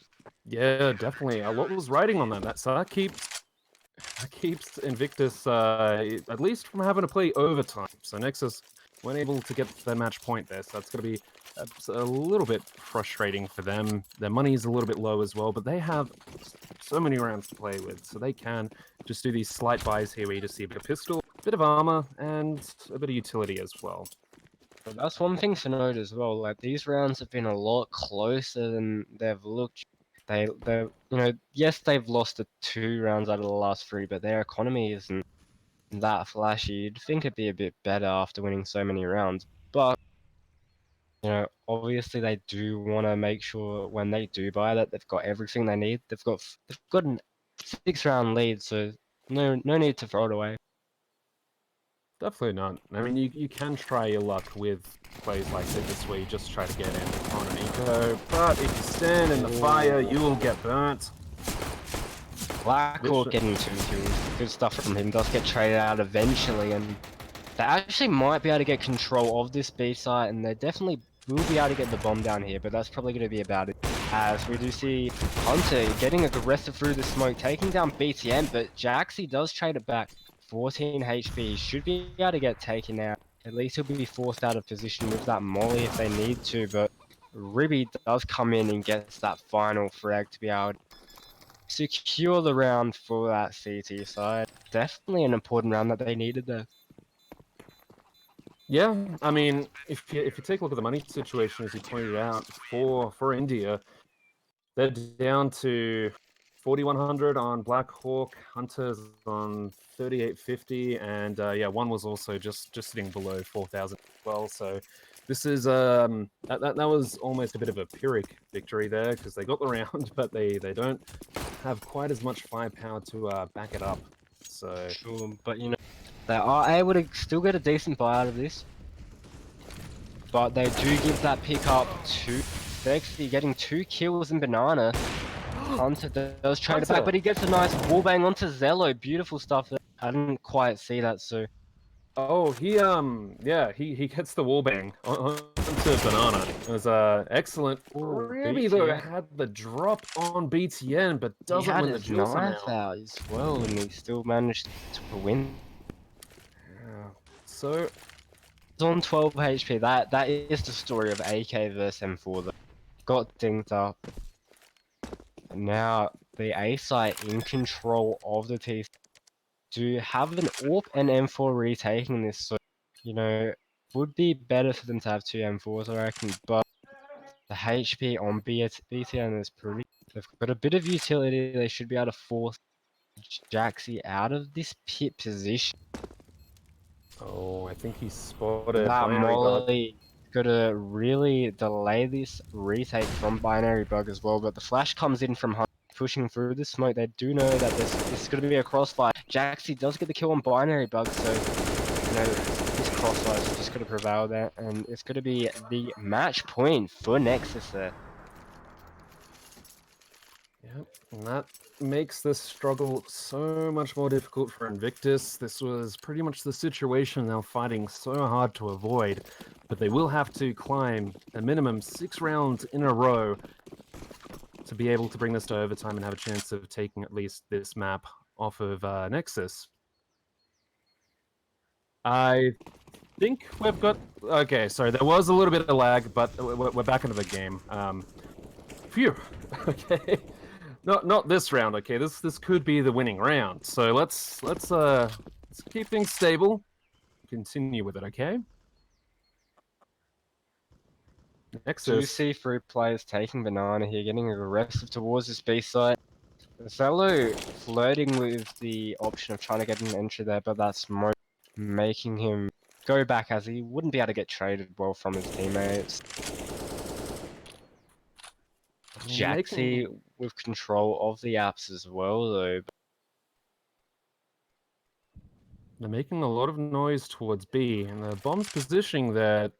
Yeah, definitely. A lot was riding on that. So that keeps Invictus at least from having to play overtime. So Nexus weren't able to get their match point there. So that's going to be a little bit frustrating for them. Their money is a little bit low as well, but they have so many rounds to play with. So they can just do these slight buys here where you just see a bit of pistol, a bit of armor, and a bit of utility as well. But that's one thing to note as well. Like, these rounds have been a lot closer than they've looked. They you know, yes, they've lost the 2 rounds out of the last 3, but their economy isn't that flashy. You'd think it'd be a bit better after winning so many rounds. But, you know, obviously they do want to make sure when they do buy that they've got everything they need. They've got a 6-round lead, so no need to throw it away. Definitely not. I mean, you can try your luck with plays like this where you just try to get in on an eco, but if you stand in the fire, you will get burnt. Blackhawk getting 2 kills. Good stuff from him. Does get traded out eventually, and they actually might be able to get control of this B site, and they definitely will be able to get the bomb down here, but that's probably going to be about it. As we do see Hunter getting aggressive through the smoke, taking down BTM, but Jaxi does trade it back. 14 HP, should be able to get taken out. At least he'll be forced out of position with that molly if they need to, but Ribby does come in and gets that final frag to be able to secure the round for that CT side. Definitely an important round that they needed there. Yeah, I mean, if you take a look at the money situation, as you pointed out, for India, they're down to 4,100 on Black Hawk, Hunters on 3,850, and yeah, one was also just sitting below 4,000 as well. So this is that was almost a bit of a Pyrrhic victory there because they got the round, but they don't have quite as much firepower to back it up. So sure, but you know, they are able to still get a decent buy out of this. But they do give that pick up to Vexy, getting 2 kills in Banana. Hunter does trade it back, but he gets a nice wallbang onto Zello. Beautiful stuff there. I didn't quite see that, so... Oh, yeah, he gets the wallbang onto Banana. It was excellent. Remy though had the drop on BTN, but doesn't win the duel somehow. Out as well, and he still managed to win. Yeah. So it's on 12 HP. That is the story of AK versus M4. That got things up. Now the A site in control of the T. To have an AWP and M4 retaking this, so you know, would be better for them to have 2 M4s, I reckon. But the HP on BTN is pretty. They've got a bit of utility. They should be able to force Jaxi out of this pit position. Oh, I think he spotted that Binary molly. Gotta really delay this retake from Binary Bug as well, but the flash comes in from Hunt, pushing through the smoke. They do know that this is gonna be a crossfire. Jaxi does get the kill on Binary Bug, so you know, this crossfires are just going to prevail there, and it's going to be the match point for Nexus there. Yep, and that makes this struggle so much more difficult for Invictus. This was pretty much the situation they're fighting so hard to avoid, but they will have to climb a minimum 6 rounds in a row to be able to bring this to overtime and have a chance of taking at least this map off of Nexus. I think we've got... Okay, sorry, there was a little bit of lag, but we're back into the game. Phew, okay. Not this round, okay? This could be the winning round. So let's keep things stable. Continue with it, okay? Nexus. 2 C3 players taking banana here, getting aggressive towards this B site. Othello flirting with the option of trying to get an entry there, but that's more making him go back as he wouldn't be able to get traded well from his teammates. Jaxie with control of the apps as well, though. They're making a lot of noise towards B, and the bomb's positioning there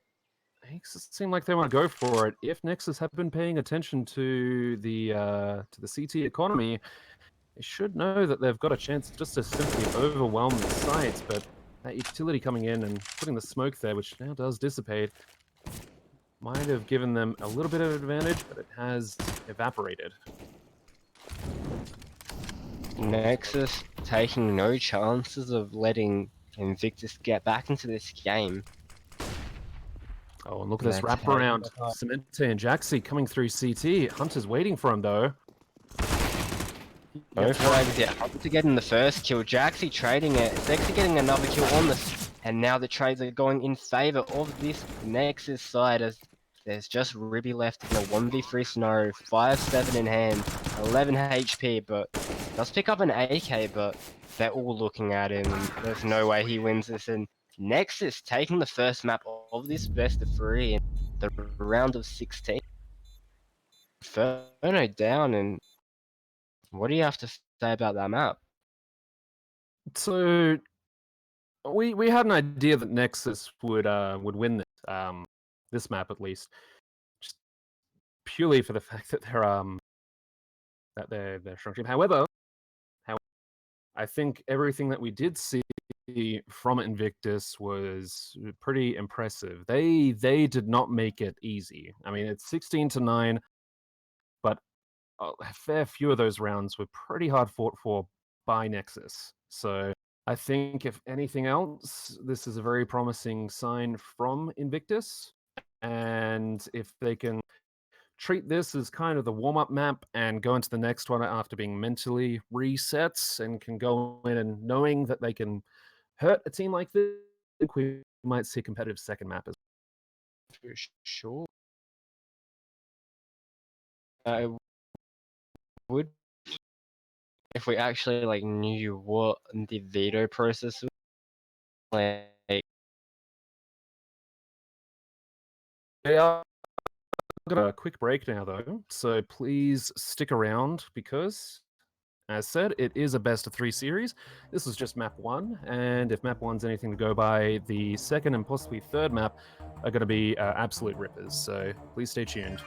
makes it seem like they want to go for it. If Nexus have been paying attention to the CT economy, they should know that they've got a chance just to simply overwhelm the sites, but that utility coming in and putting the smoke there, which now does dissipate, might have given them a little bit of advantage, but it has evaporated. Nexus taking no chances of letting Invictus get back into this game. Oh, and look at this wraparound. Cemente and Jaxie coming through CT. Hunter's waiting for him, though. No flags yet. Hunter getting the first kill. Jaxie trading it. Sexy getting another kill on this. And now the trades are going in favor of this Nexus side as there's just Ribby left in a 1v3 scenario. 5-7 in hand. 11 HP, but does pick up an AK, but they're all looking at him. And there's no way he wins this. And Nexus taking the first map of this best of 3 in the round of 16. Inferno down, and what do you have to say about that map? So we had an idea that Nexus would win this this map at least, just purely for the fact that they're strong team. However, I think everything that we did see from Invictus was pretty impressive. They did not make it easy. I mean, it's 16-9, but a fair few of those rounds were pretty hard fought for by Nexus. So I think if anything else, this is a very promising sign from Invictus. And if they can treat this as kind of the warm-up map and go into the next one after being mentally resets and can go in and knowing that they can hurt a team like this, I think we might see a competitive second map as well. For sure. I would, if we actually knew what the veto process was, Yeah, I've got a quick break now though, so please stick around because, as said, it is a best of 3 series. This is just map 1, and if map 1's anything to go by, the second and possibly third map are going to be absolute rippers, so please stay tuned.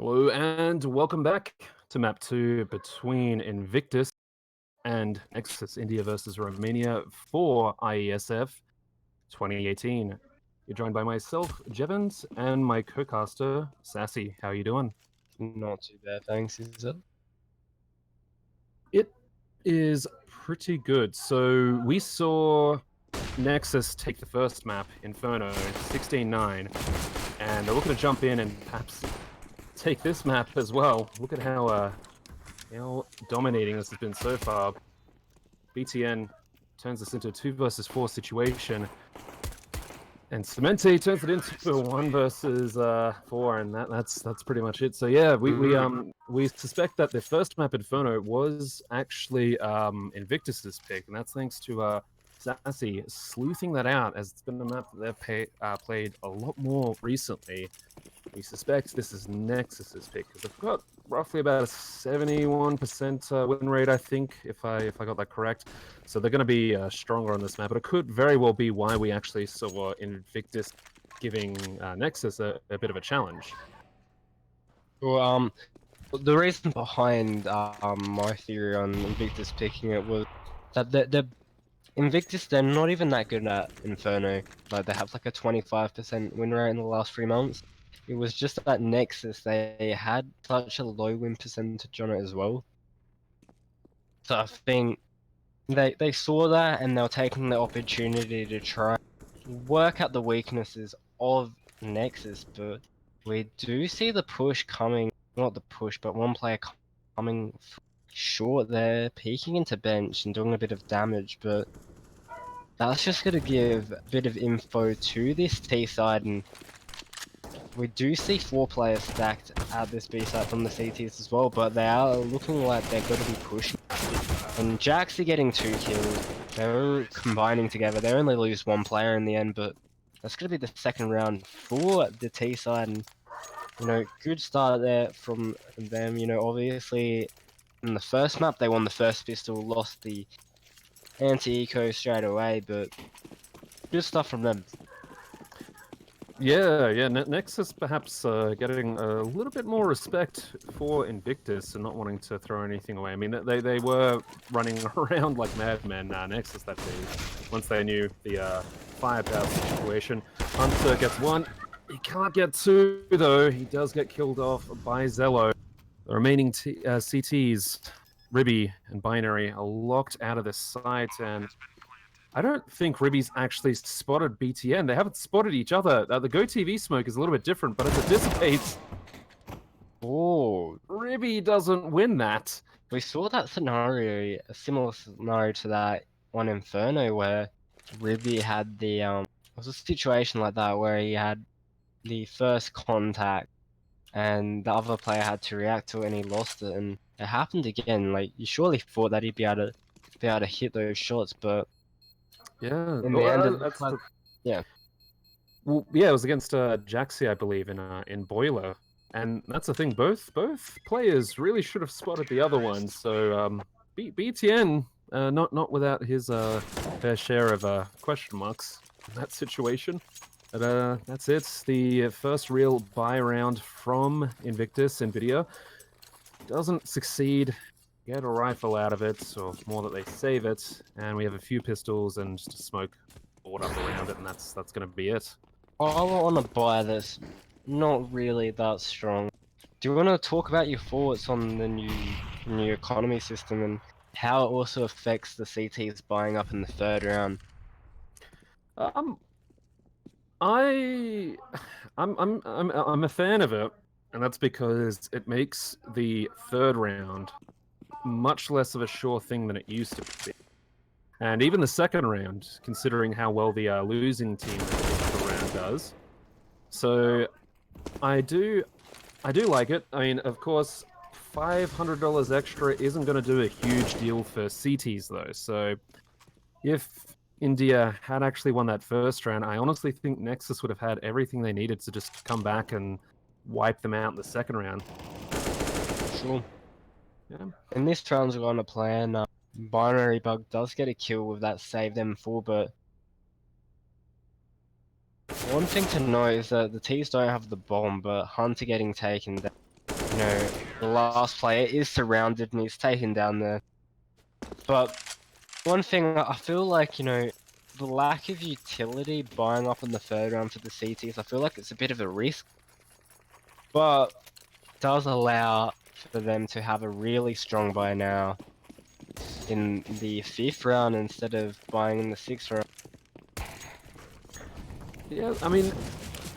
Hello and welcome back to map 2 between Invictus and Nexus, India versus Romania for IeSF 2018. You're joined by myself, Jevons, and my co-caster, Sassy. How are you doing? Not too bad, thanks, is it? It is pretty good. So we saw Nexus take the first map, Inferno, 16-9, and they're looking to jump in and perhaps take this map as well. Look at how dominating this has been so far. BTN turns this into a 2 versus 4 situation, and Cemente turns it into a 1 versus 4, and that's pretty much it. So yeah, we suspect that the first map Inferno was actually Invictus's pick, and that's thanks to Sassy sleuthing that out, as it's been a map that they've played a lot more recently. We suspect this is Nexus's pick because they've got roughly about a 71% win rate, I think, if I got that correct. So they're going to be stronger on this map, but it could very well be why we actually saw Invictus giving Nexus a bit of a challenge. Well, the reason behind my theory on Invictus picking it was that the Invictus, they're not even that good at Inferno. Like, they have like a 25% win rate in the last 3 months. It was just that Nexus, they had such a low win percentage on it as well. So I think they saw that and they were taking the opportunity to try work out the weaknesses of Nexus, but we do see the push coming, not the push, but one player coming short there, peeking into bench and doing a bit of damage, but that's just going to give a bit of info to this T side, and we do see 4 players stacked at this B side from the CTs as well, but they are looking like they're going to be pushing. And Jax are getting 2 kills, they're combining together, they only lose 1 player in the end, but that's going to be the second round for the T side, and good start there from them. Obviously in the first map they won the first pistol, lost the anti-eco straight away, but good stuff from them. Yeah. Nexus perhaps getting a little bit more respect for Invictus and not wanting to throw anything away. I mean, they were running around like madmen, Nexus that day, once they knew the firepower situation. Hunter gets 1. He can't get 2, though. He does get killed off by Zello. The remaining CTs, Ribby and Binary, are locked out of this site, and I don't think Ribby's actually spotted BTN. They haven't spotted each other. The GoTV smoke is a little bit different, but as it dissipates, Ribby doesn't win that. We saw that scenario, a similar scenario to that on Inferno, where Ribby had the it was a situation like that where he had the first contact and the other player had to react to it and he lost it, and it happened again. Like, you surely thought that he'd be able to hit those shots, but Yeah, in the end it that's like, yeah. Well, yeah, it was against Jaxi, I believe, in Boiler, and that's the thing. Both players really should have spotted the other one. So BTN not without his fair share of question marks in that situation. But that's it. The first real buy round from Invictus. Nvidia doesn't succeed. Get a rifle out of it, or more that they save it, and we have a few pistols and just a smoke board up around it, and that's going to be it. I want to buy this. Not really that strong. Do you want to talk about your thoughts on the new economy system and how it also affects the CTs buying up in the 3rd round? I'm a fan of it, and that's because it makes the 3rd round much less of a sure thing than it used to be. And even the 2nd round, considering how well the losing team in the round does. So I do like it. I mean, of course, $500 extra isn't going to do a huge deal for CTs, though. So if India had actually won that first round, I honestly think Nexus would have had everything they needed to just come back and wipe them out in the 2nd round. Sure. Yeah. In this round's on a plan. Binary Bug does get a kill with that save M4, but one thing to note is that the T's don't have the bomb, but Hunter getting taken down. you know, the last player is surrounded and he's taken down there. But one thing, I feel like, you know, the lack of utility buying up in the third round for the CTs, I feel like it's a bit of a risk. But it does allow for them to have a really strong buy now in the 5th round instead of buying in the 6th round. Yeah, I mean,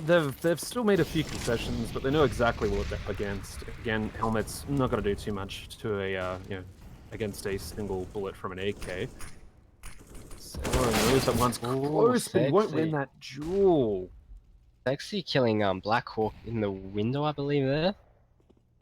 they've still made a few concessions, but they know exactly what they're up against. Again, Helmet's not going to do too much to a you know, against a single bullet from an AK. Cello knows that one's close, but he won't win that duel. Sexy killing Blackhawk in the window, I believe there.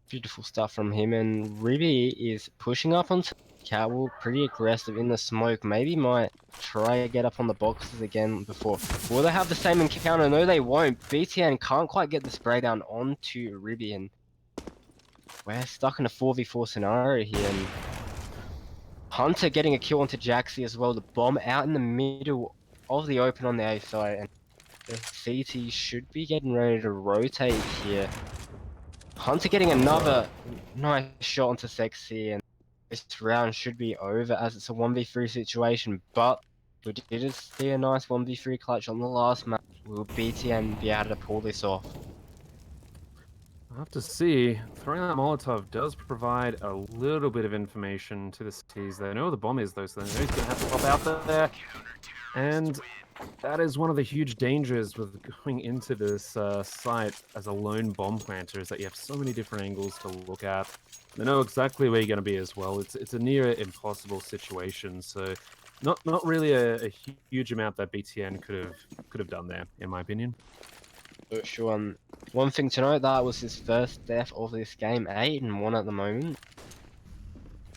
Beautiful stuff from him, and Ruby is pushing up onto Catwalk, pretty aggressive in the smoke. Maybe might try to get up on the boxes again before. Will they have the same encounter? No, they won't. BTN can't quite get the spray down onto Ruby, and we're stuck in a 4v4 scenario here. And Hunter getting a kill onto Jaxi as well. The bomb out in the middle of the open on the A side, and the CT should be getting ready to rotate here. Hunter getting another nice shot onto Sexy, and this round should be over as it's a 1v3 situation, but we did see a nice 1v3 clutch on the last match. Will BTN be able to pull this off? I'll have to see. Throwing that Molotov does provide a little bit of information to the CTs. They know where the bomb is, though, so they know he's going to have to pop out there. And that is one of the huge dangers with going into this site as a lone bomb planter, is that you have so many different angles to look at. They know exactly where you're going to be as well. It's a near impossible situation, so not really a huge amount that BTN could have done there, in my opinion. For sure. One thing to note, that was his first death of this game, 8-1 at the moment.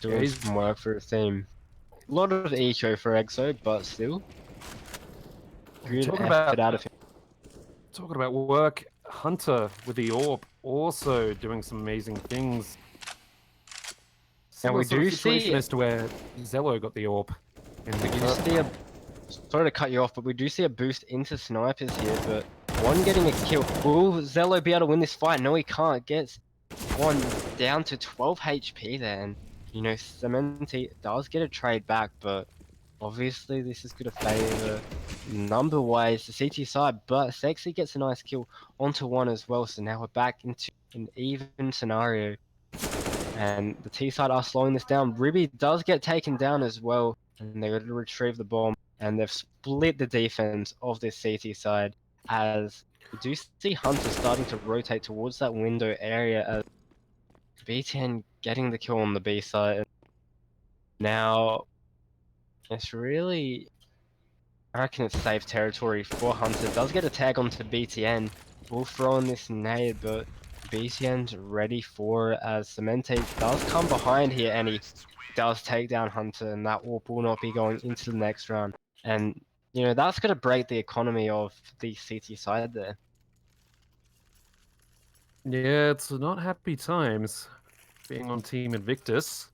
Doing some work for his team. A lot of eco for Exo, but still. Good effort out of him. Talking about work, Hunter with the AWP also doing some amazing things. And we do see as to where Zello got the AWP. Sorry to cut you off, but we do see a boost into snipers here, but one getting a kill. Will Zello be able to win this fight? No, he can't. Gets one down to 12 HP there, and you know, Cementi does get a trade back, but obviously this is going to favor number-wise the CT side, but Sexy gets a nice kill onto one as well, so now we're back into an even scenario. And the T side are slowing this down. Ruby does get taken down as well, and they're going to retrieve the bomb. And they've split the defense of this CT side, as we do see Hunter starting to rotate towards that window area, as BTN getting the kill on the B side. Now, it's really, I reckon it's safe territory for Hunter. Does get a tag onto BTN. We'll throw in this nade, but BTN's ready for it, as Cemente does come behind here, and he does take down Hunter, and that AWP will not be going into the next round. And, you know, that's going to break the economy of the CT side there. Yeah, it's not happy times being on Team Invictus.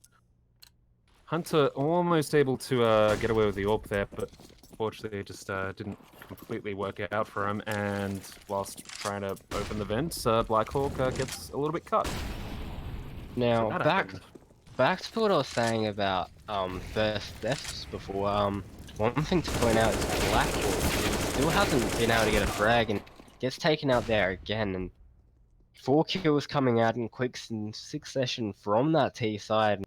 Hunter almost able to get away with the AWP there, but unfortunately it just didn't completely work out for him, and whilst trying to open the vents, Blackhawk gets a little bit cut. Now, so back to what I was saying about first deaths before, one thing to point out is Blackhawk still hasn't been able to get a frag, and gets taken out there again, and 4 kills coming out in quick succession from that T side.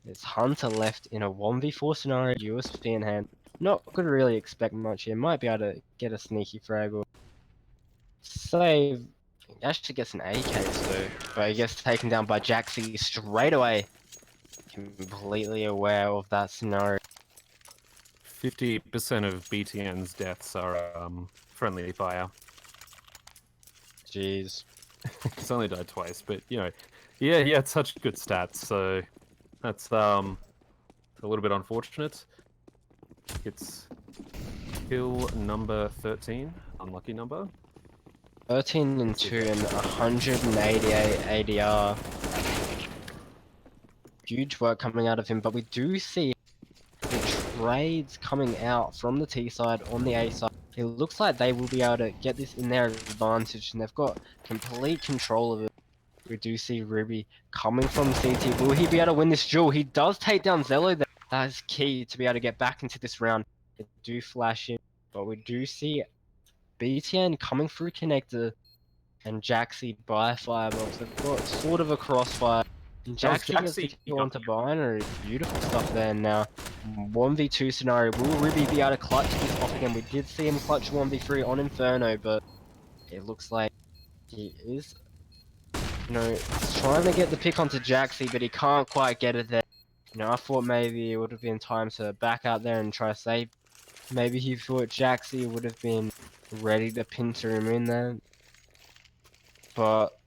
It's Hunter left in a 1v4 scenario, USP in hand. Not gonna really expect much here. Might be able to get a sneaky frag or save. Actually gets an AK though, but he gets taken down by Jaxi straight away. Completely aware of that scenario. 50% of BTN's deaths are friendly fire. Jeez. He's only died twice, but you know, yeah, he had such good stats, so that's a little bit unfortunate. It's kill number 13, unlucky number. 13 and 2 and 188 ADR. Huge work coming out of him, but we do see the trades coming out from the T side on the A side. It looks like they will be able to get this in their advantage, and they've got complete control of it. We do see Ruby coming from CT. Will he be able to win this duel? He does take down Zello there. That is key to be able to get back into this round. They do flash in, but we do see BTN coming through connector and Jaxi by Firebox. They've got sort of a crossfire. And Jaxi gets the kill onto Binary. Beautiful stuff there. Now, 1v2 scenario. Will Ruby be able to clutch this off again? We did see him clutch 1v3 on Inferno, but it looks like he is, trying to get the pick onto Jaxi, but he can't quite get it there. I thought maybe it would have been time to back out there and try to save. Maybe he thought Jaxi would have been ready to pincer him in there. But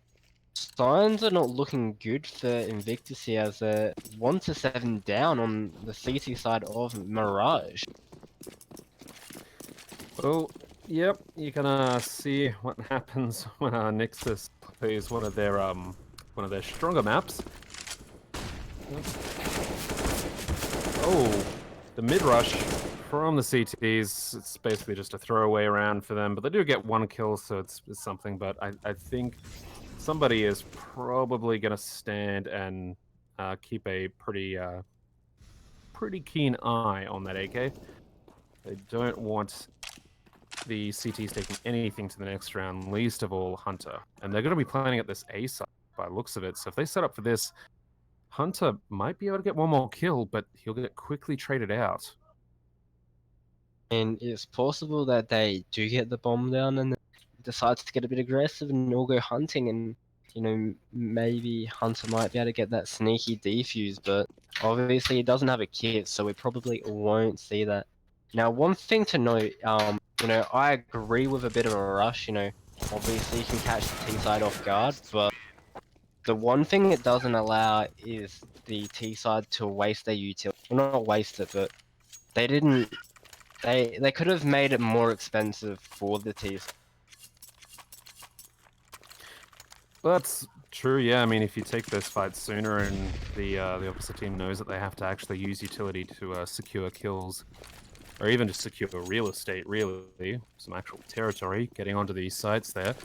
signs are not looking good for Invictus here as they're 1-7 down on the CT side of Mirage. Well, yep, you can see what happens when Nexus plays one of their stronger maps. Oh, the mid rush from the CTs. It's basically just a throwaway round for them, but they do get one kill, so it's something. But I think somebody is probably gonna stand and keep a pretty keen eye on that AK. They don't want the CTs taking anything to the next round, least of all Hunter. And they're going to be planning at this A side by the looks of it. So if they set up for this, Hunter might be able to get one more kill, but he'll get quickly traded out. And it's possible that they do get the bomb down and decide to get a bit aggressive and all go hunting, and maybe Hunter might be able to get that sneaky defuse, but obviously he doesn't have a kit, so we probably won't see that. Now, one thing to note, I agree with a bit of a rush, obviously you can catch the T side off guard, but the one thing it doesn't allow is the T side to waste their utility. Well, not waste it, but they didn't. They could have made it more expensive for the T side. That's true, yeah. I mean, if you take this fight sooner and the opposite team knows that they have to actually use utility to secure kills, or even just secure real estate, really, some actual territory, getting onto these sites there.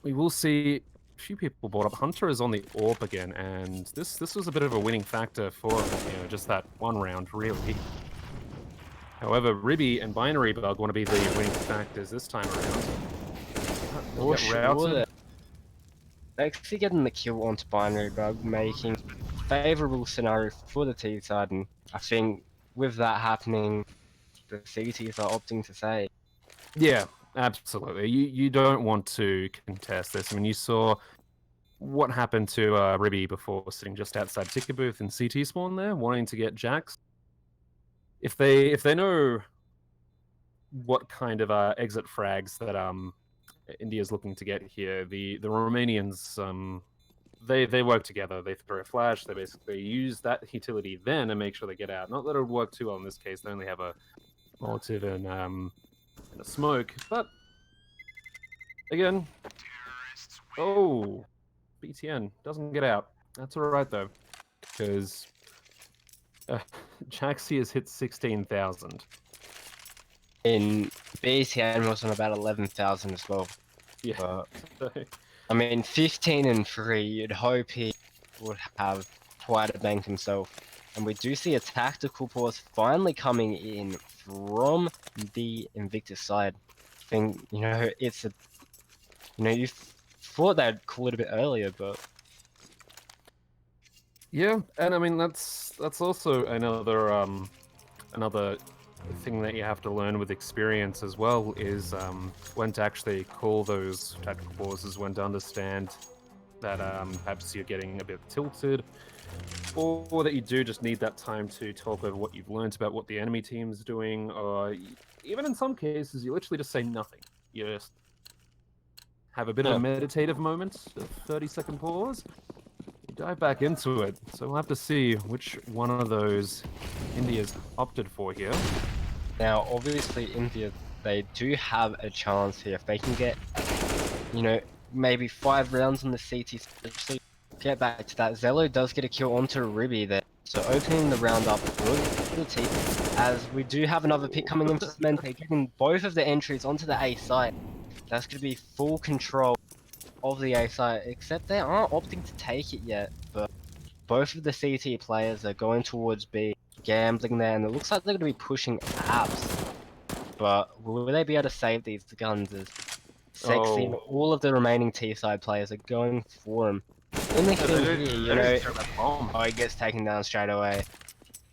We will see a few people brought up. Hunter is on the AWP again, and this was a bit of a winning factor for just that one round, really. However, Ribby and Binary Bug want to be the winning factors this time around. For sure. Actually getting the kill onto Binary Bug, making a favourable scenario for the T side, and I think with that happening, the CTs are opting to say. Yeah, absolutely. You don't want to contest this. I mean, you saw what happened to Ribby before, sitting just outside ticket booth in CT spawn there, wanting to get Jax. If they know what kind of exit frags that India's looking to get here, the Romanians they work together. They throw a flash. They basically use that utility then and make sure they get out. Not that it would work too well in this case. They only have a Molotov and a smoke. But again, oh, BTN doesn't get out. That's all right though, because Jaxi has hit 16,000. In BTN was on about 11,000 as well. Yeah. But, I mean, 15 and 3, you'd hope he would have quite a bank himself. And we do see a tactical pause finally coming in from the Invictus side. I think, it's a... you thought they'd call it a bit earlier, but... Yeah, and I mean, that's also another thing that you have to learn with experience as well, is when to actually call those tactical pauses, when to understand that perhaps you're getting a bit tilted, or that you do just need that time to talk over what you've learned about what the enemy team's doing, or even in some cases you literally just say nothing. You just have a bit of a meditative moment, a 30-second pause, you dive back into it. So we'll have to see which one of those India's opted for here. Now, obviously, India, they do have a chance here. If they can get, maybe 5 rounds on the CT, especially get back to that. Zello does get a kill onto Ribby there. So opening the round up for the team, as we do have another pick coming in for Cemente, getting both of the entries onto the A site. That's going to be full control of the A side, except they aren't opting to take it yet. But both of the CT players are going towards B, gambling there, and it looks like they're going to be pushing apps. But will they be able to save these guns as Sexy and all of the remaining T side players are going for him? Only thing here, you know, oh, he gets taken down straight away.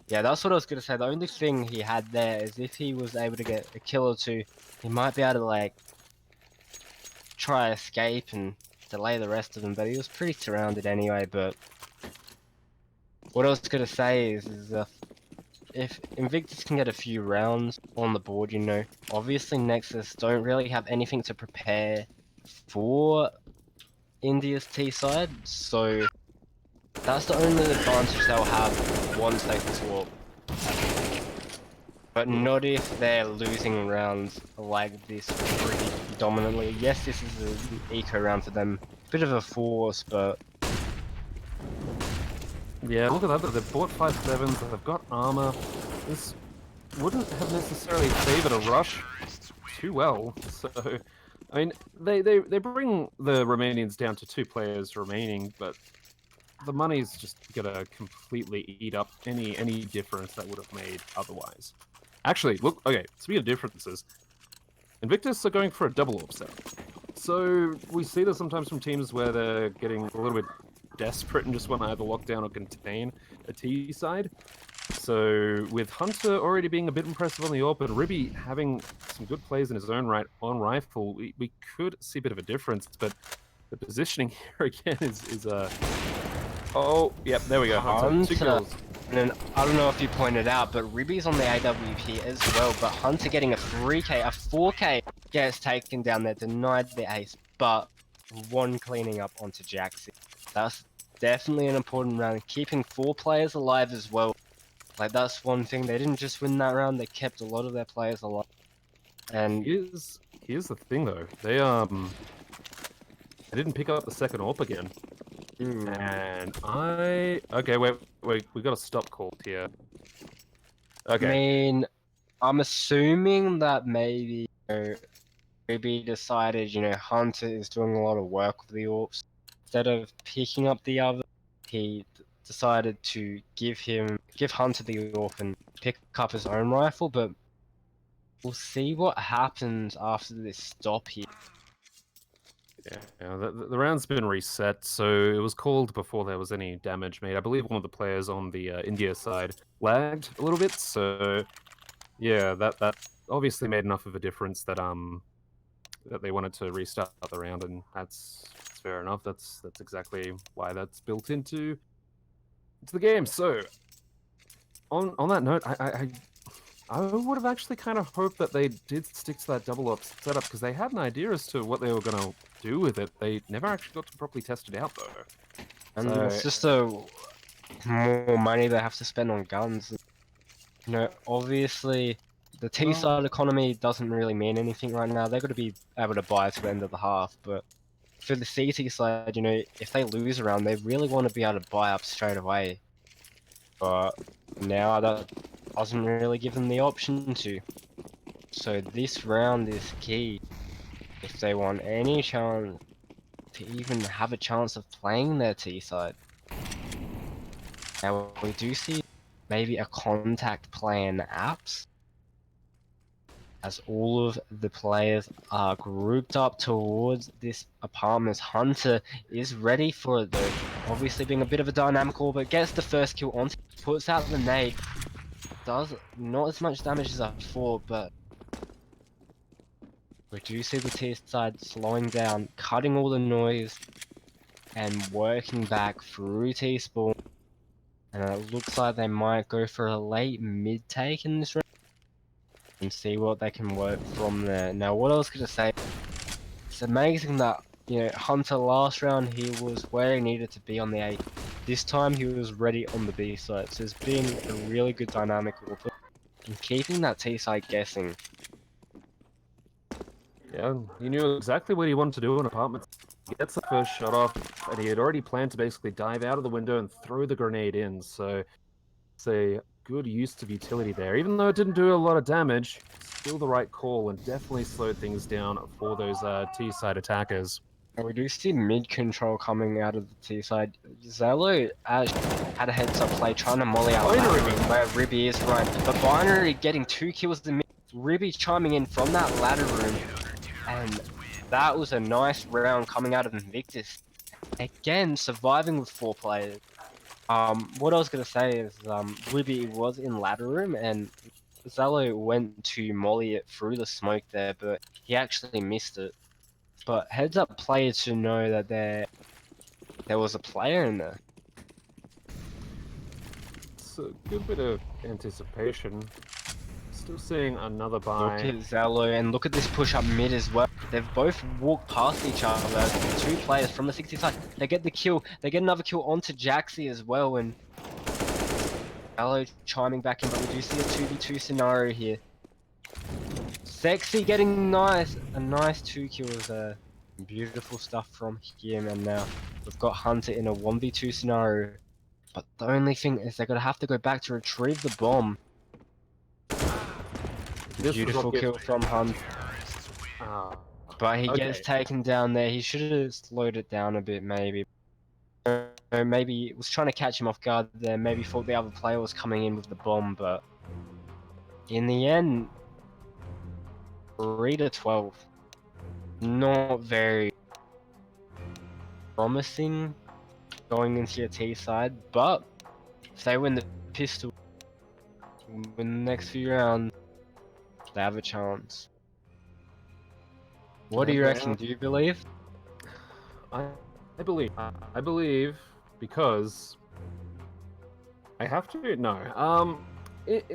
Yeah, that's what I was going to say. The only thing he had there is if he was able to get a kill or two, he might be able to, like, try escape and delay the rest of them, but he was pretty surrounded anyway. But what I was going to say is if Invictus can get a few rounds on the board, you know, obviously Nexus don't really have anything to prepare for India's T side, so that's the only advantage they'll have once they swap. But not if they're losing rounds like this pretty dominantly. Yes, this is an eco round for them. Bit of a force, but... Yeah, look at that, they've bought 5.7s, they've got armor. This wouldn't have necessarily favored a rush too well, so... I mean, they bring the Romanians down to 2 players remaining, but the money's just gonna completely eat up any difference that would have made otherwise. Actually, look, okay, speaking of differences, Invictus are going for a double AWP setup. So we see this sometimes from teams where they're getting a little bit desperate and just want to either lock down or contain a T side. So with Hunter already being a bit impressive on the AWP and Ribby having some good plays in his own right on rifle, we could see a bit of a difference, but the positioning here again is oh, yep, there we go, Hunter. 2 kills. And then, I don't know if you pointed out, but Ribby's on the AWP as well, but Hunter getting a 3k, a 4k gets taken down there, denied the ace, but 1 cleaning up onto Jaxi. That's definitely an important round, keeping 4 players alive as well. Like, that's one thing, they didn't just win that round, they kept a lot of their players alive. And here's the thing though, they didn't pick up the second AWP again. And okay, wait, we got a stop call here. Okay. I mean, I'm assuming that maybe, you know, Ruby decided, you know, Hunter is doing a lot of work with the AWPs. Instead of picking up the other, he decided to give Hunter the AWP and pick up his own rifle, but we'll see what happens after this stop here. Yeah, the round's been reset, so it was called before there was any damage made. I believe one of the players on the India side lagged a little bit, so yeah, that obviously made enough of a difference that that they wanted to restart the round, and that's fair enough. That's exactly why that's built into the game. So on that note, I would have actually kind of hoped that they did stick to that double AWP setup, because they had an idea as to what they were going to do with it. They never actually got to properly test it out, though. And it's just more money they have to spend on guns. You know, obviously, the T-side economy doesn't really mean anything right now. They're going to be able to buy to the end of the half, but for the CT side, you know, if they lose a round, they really want to be able to buy up straight away. But now that doesn't really give them the option to. So this round is key if they want any chance to even have a chance of playing their T side. Now we do see maybe a contact play in apps, as all of the players are grouped up towards this apartment. Hunter is ready for it though, obviously being a bit of a dynamical, but gets the first kill on, puts out the nade. Does not as much damage as I thought, but we do see the T side slowing down, cutting all the noise, and working back through T-spawn. And it looks like they might go for a late mid take in this round and see what they can work from there. Now, what I was going to say, it's amazing that, you know, Hunter last round, he was where he needed to be on the A. This time he was ready on the B side, so it's been a really good dynamic and keeping that T side guessing. Yeah, he knew exactly what he wanted to do in apartments. He gets the first shot off, and he had already planned to basically dive out of the window and throw the grenade in, so it's a good use of utility there. Even though it didn't do a lot of damage, still the right call, and definitely slowed things down for those T-side attackers. We do see mid control coming out of the T side. Zello had a heads up play trying to molly out ladder room where Ribby is right, but Binary getting 2 kills in mid. Ribby chiming in from that ladder room, and that was a nice round coming out of Invictus. Again, surviving with 4 players. What I was gonna say is, Ribby was in ladder room and Zello went to molly it through the smoke there, but he actually missed it. But heads up players should know that there was a player in there. It's a good bit of anticipation. Still seeing another buy. Look at Zello and look at this push up mid as well. They've both walked past each other, the 2 players from the 60 side. They get the kill, they get another kill onto Jaxi as well, and Zello chiming back in, but we do see a 2v2 scenario here. Sexy getting a nice 2 kills there. Beautiful stuff from him, and now we've got Hunter in a 1v2 scenario. But the only thing is they're gonna have to go back to retrieve the bomb. Beautiful kill from Hunter. But he gets taken down there. He should have slowed it down a bit, maybe. Maybe was trying to catch him off guard there. Maybe thought the other player was coming in with the bomb, but in the end, 3-12. Not very promising going into your T side, but if they win the pistol, win the next few rounds, they have a chance. What do you reckon? Do you believe? I believe because I have to. No.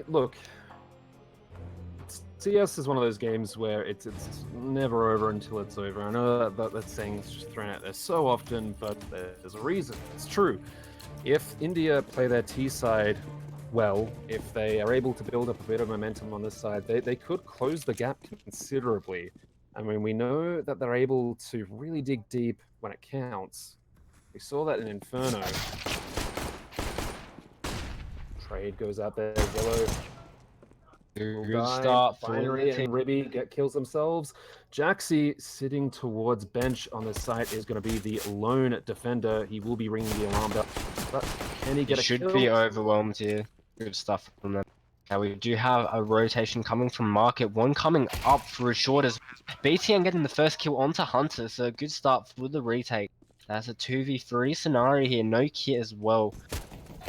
Look. CS is one of those games where it's never over until it's over. I know that saying's just thrown out there so often, but there's a reason. It's true. If India play their T side well, if they are able to build up a bit of momentum on this side, they could close the gap considerably. I mean, we know that they're able to really dig deep when it counts. We saw that in Inferno. Trade goes out there, Yellow. Good start for Binary and Ribby kills themselves. Jaxi sitting towards bench on the site is going to be the lone defender. He will be ringing the alarm bell. But can he get a kill? Should be overwhelmed here. Good stuff from them. Now we do have a rotation coming from Market. One coming up for a short as BTN getting the first kill onto Hunter. So good start for the retake. That's a 2v3 scenario here. No kit as well.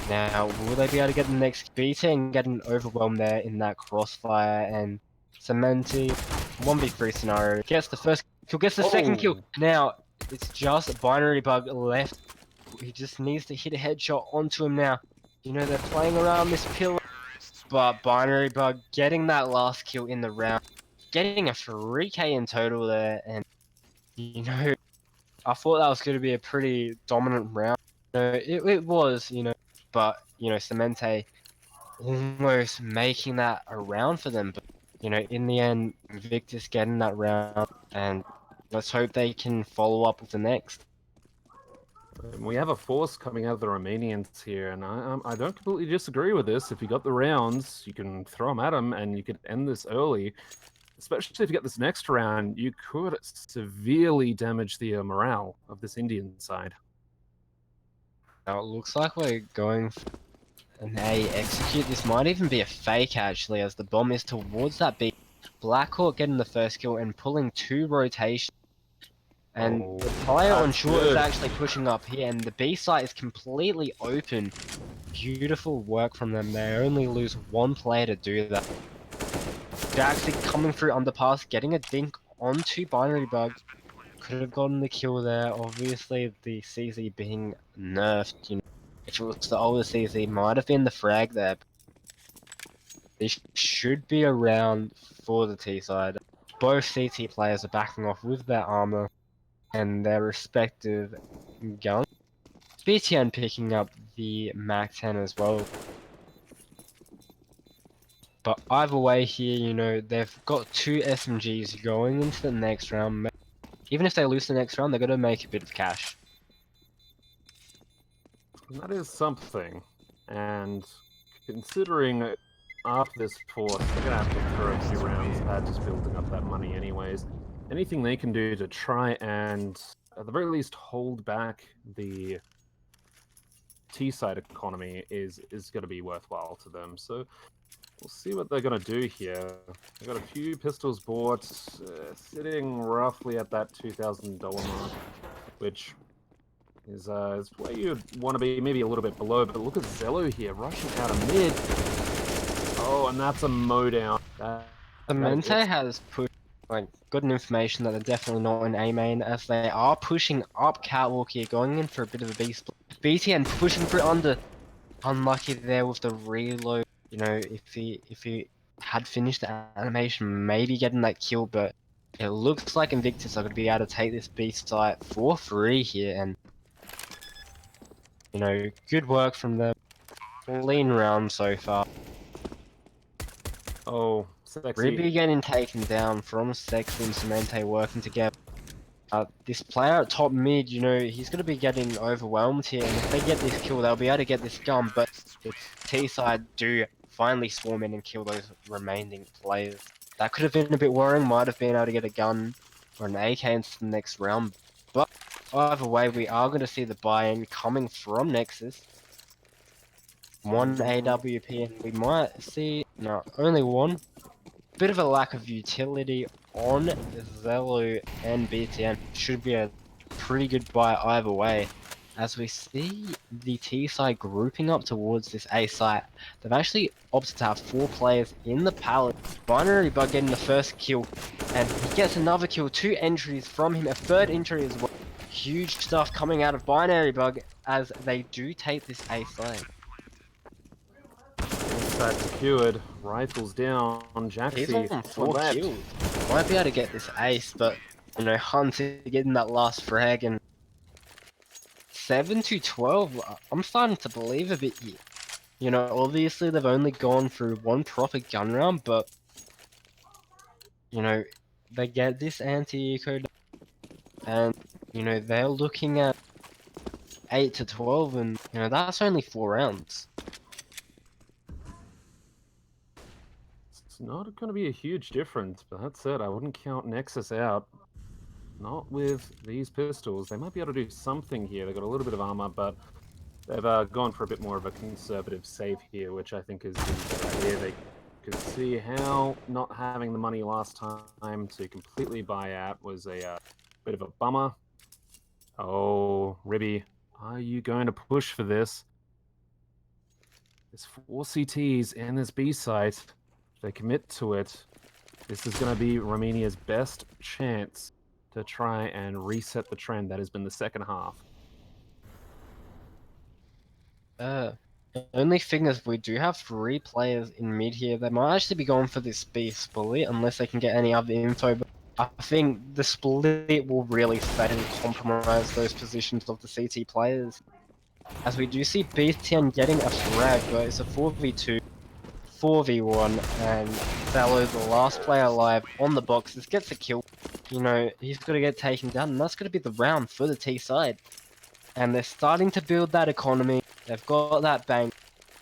Now, will they be able to get the next BTN getting overwhelmed there in that crossfire, and Cementi 1v3 scenario gets the first kill, gets the second kill. Now, it's just a binary bug left. He just needs to hit a headshot onto him now. You know, they're playing around this pillar, but binary bug getting that last kill in the round, getting a 3k in total there, and you know, I thought that was going to be a pretty dominant round. You know, it was, you know, but you know, Clemente almost making that a round for them. But you know, in the end, Invictus getting that round, and let's hope they can follow up with the next. We have a force coming out of the Romanians here, and I don't completely disagree with this. If you got the rounds, you can throw them at them, and you could end this early. Especially if you get this next round, you could severely damage the morale of this Indian side. Now it looks like we're going for an A execute. This might even be a fake actually, as the bomb is towards that B. Blackhawk getting the first kill and pulling 2 rotations. And the player on short is actually pushing up here, and the B site is completely open. Beautiful work from them. They only lose 1 player to do that. Jaxi coming through underpass, getting a dink onto binary bug. Could have gotten the kill there. Obviously, the CZ being nerfed. You know, if it was the older CZ, might have been the frag there. This should be a round for the T side. Both CT players are backing off with their armor and their respective guns. BTN picking up the Mac 10 as well. But either way here, you know, they've got 2 SMGs going into the next round. Even if they lose the next round, they're going to make a bit of cash. That is something. And considering after this force, they're going to have to throw a few rounds at just building up that money anyways. Anything they can do to try and at the very least hold back the T-side economy is going to be worthwhile to them. So we'll see what they're going to do here. They've got a few pistols bought, sitting roughly at that $2,000 mark, which is where you'd want to be, maybe a little bit below. But look at Zello here, rushing out of mid. Oh, and that's a mow down. The Mente has pushed like good information that they're definitely not in A main, as they are pushing up catwalk here, going in for a bit of a B split. BTN pushing for it under. Unlucky there with the reload. You know, if he had finished the animation, maybe getting that kill, but it looks like Invictus are going to be able to take this B site for free here, and you know, good work from them. Clean round so far. Oh, Sexy. Ribby getting taken down from Sexy and Cemente working together. This player at top mid, you know, he's going to be getting overwhelmed here, and if they get this kill, they'll be able to get this gun, but the T side do finally swarm in and kill those remaining players. That could have been a bit worrying, might have been able to get a gun or an AK into the next round, but either way, we are going to see the buy-in coming from Nexus. One AWP, and we might see, no, only one. Bit of a lack of utility on Zello and BTN. Should be a pretty good buy either way. As we see the T side grouping up towards this A site, they've actually opted to have 4 players in the pallet. Binary Bug getting the first kill, and he gets another kill, 2 entries from him, a 3rd entry as well. Huge stuff coming out of Binary Bug as they do take this A site. Side secured, rifles down, Jaxi. He's on 4 kills. Might be able to get this ace, but you know, Hunter getting that last frag, and 7 to 12. I'm starting to believe a bit here. You know, obviously they've only gone through 1 proper gun round, but you know, they get this anti-eco, and you know, they're looking at 8 to 12, and you know, that's only 4 rounds. It's not going to be a huge difference, but that said, I wouldn't count Nexus out. Not with these pistols. They might be able to do something here. They've got a little bit of armor, but they've gone for a bit more of a conservative save here, which I think is the better idea. They could see how not having the money last time to completely buy out was a bit of a bummer. Oh, Ribby, are you going to push for this? There's 4 CTs and this B site. If they commit to it, this is going to be Romania's best chance to try and reset the trend that has been the second half. Only thing is we do have 3 players in mid here. They might actually be going for this B split unless they can get any other info, but I think the split will really fade and compromise those positions of the CT players. As we do see BTN getting a frag, but it's a 4v2, 4v1, and Zello, the last player alive on the boxes, gets a kill. You know, he's going to get taken down, and that's going to be the round for the T side. And they're starting to build that economy. They've got that bank,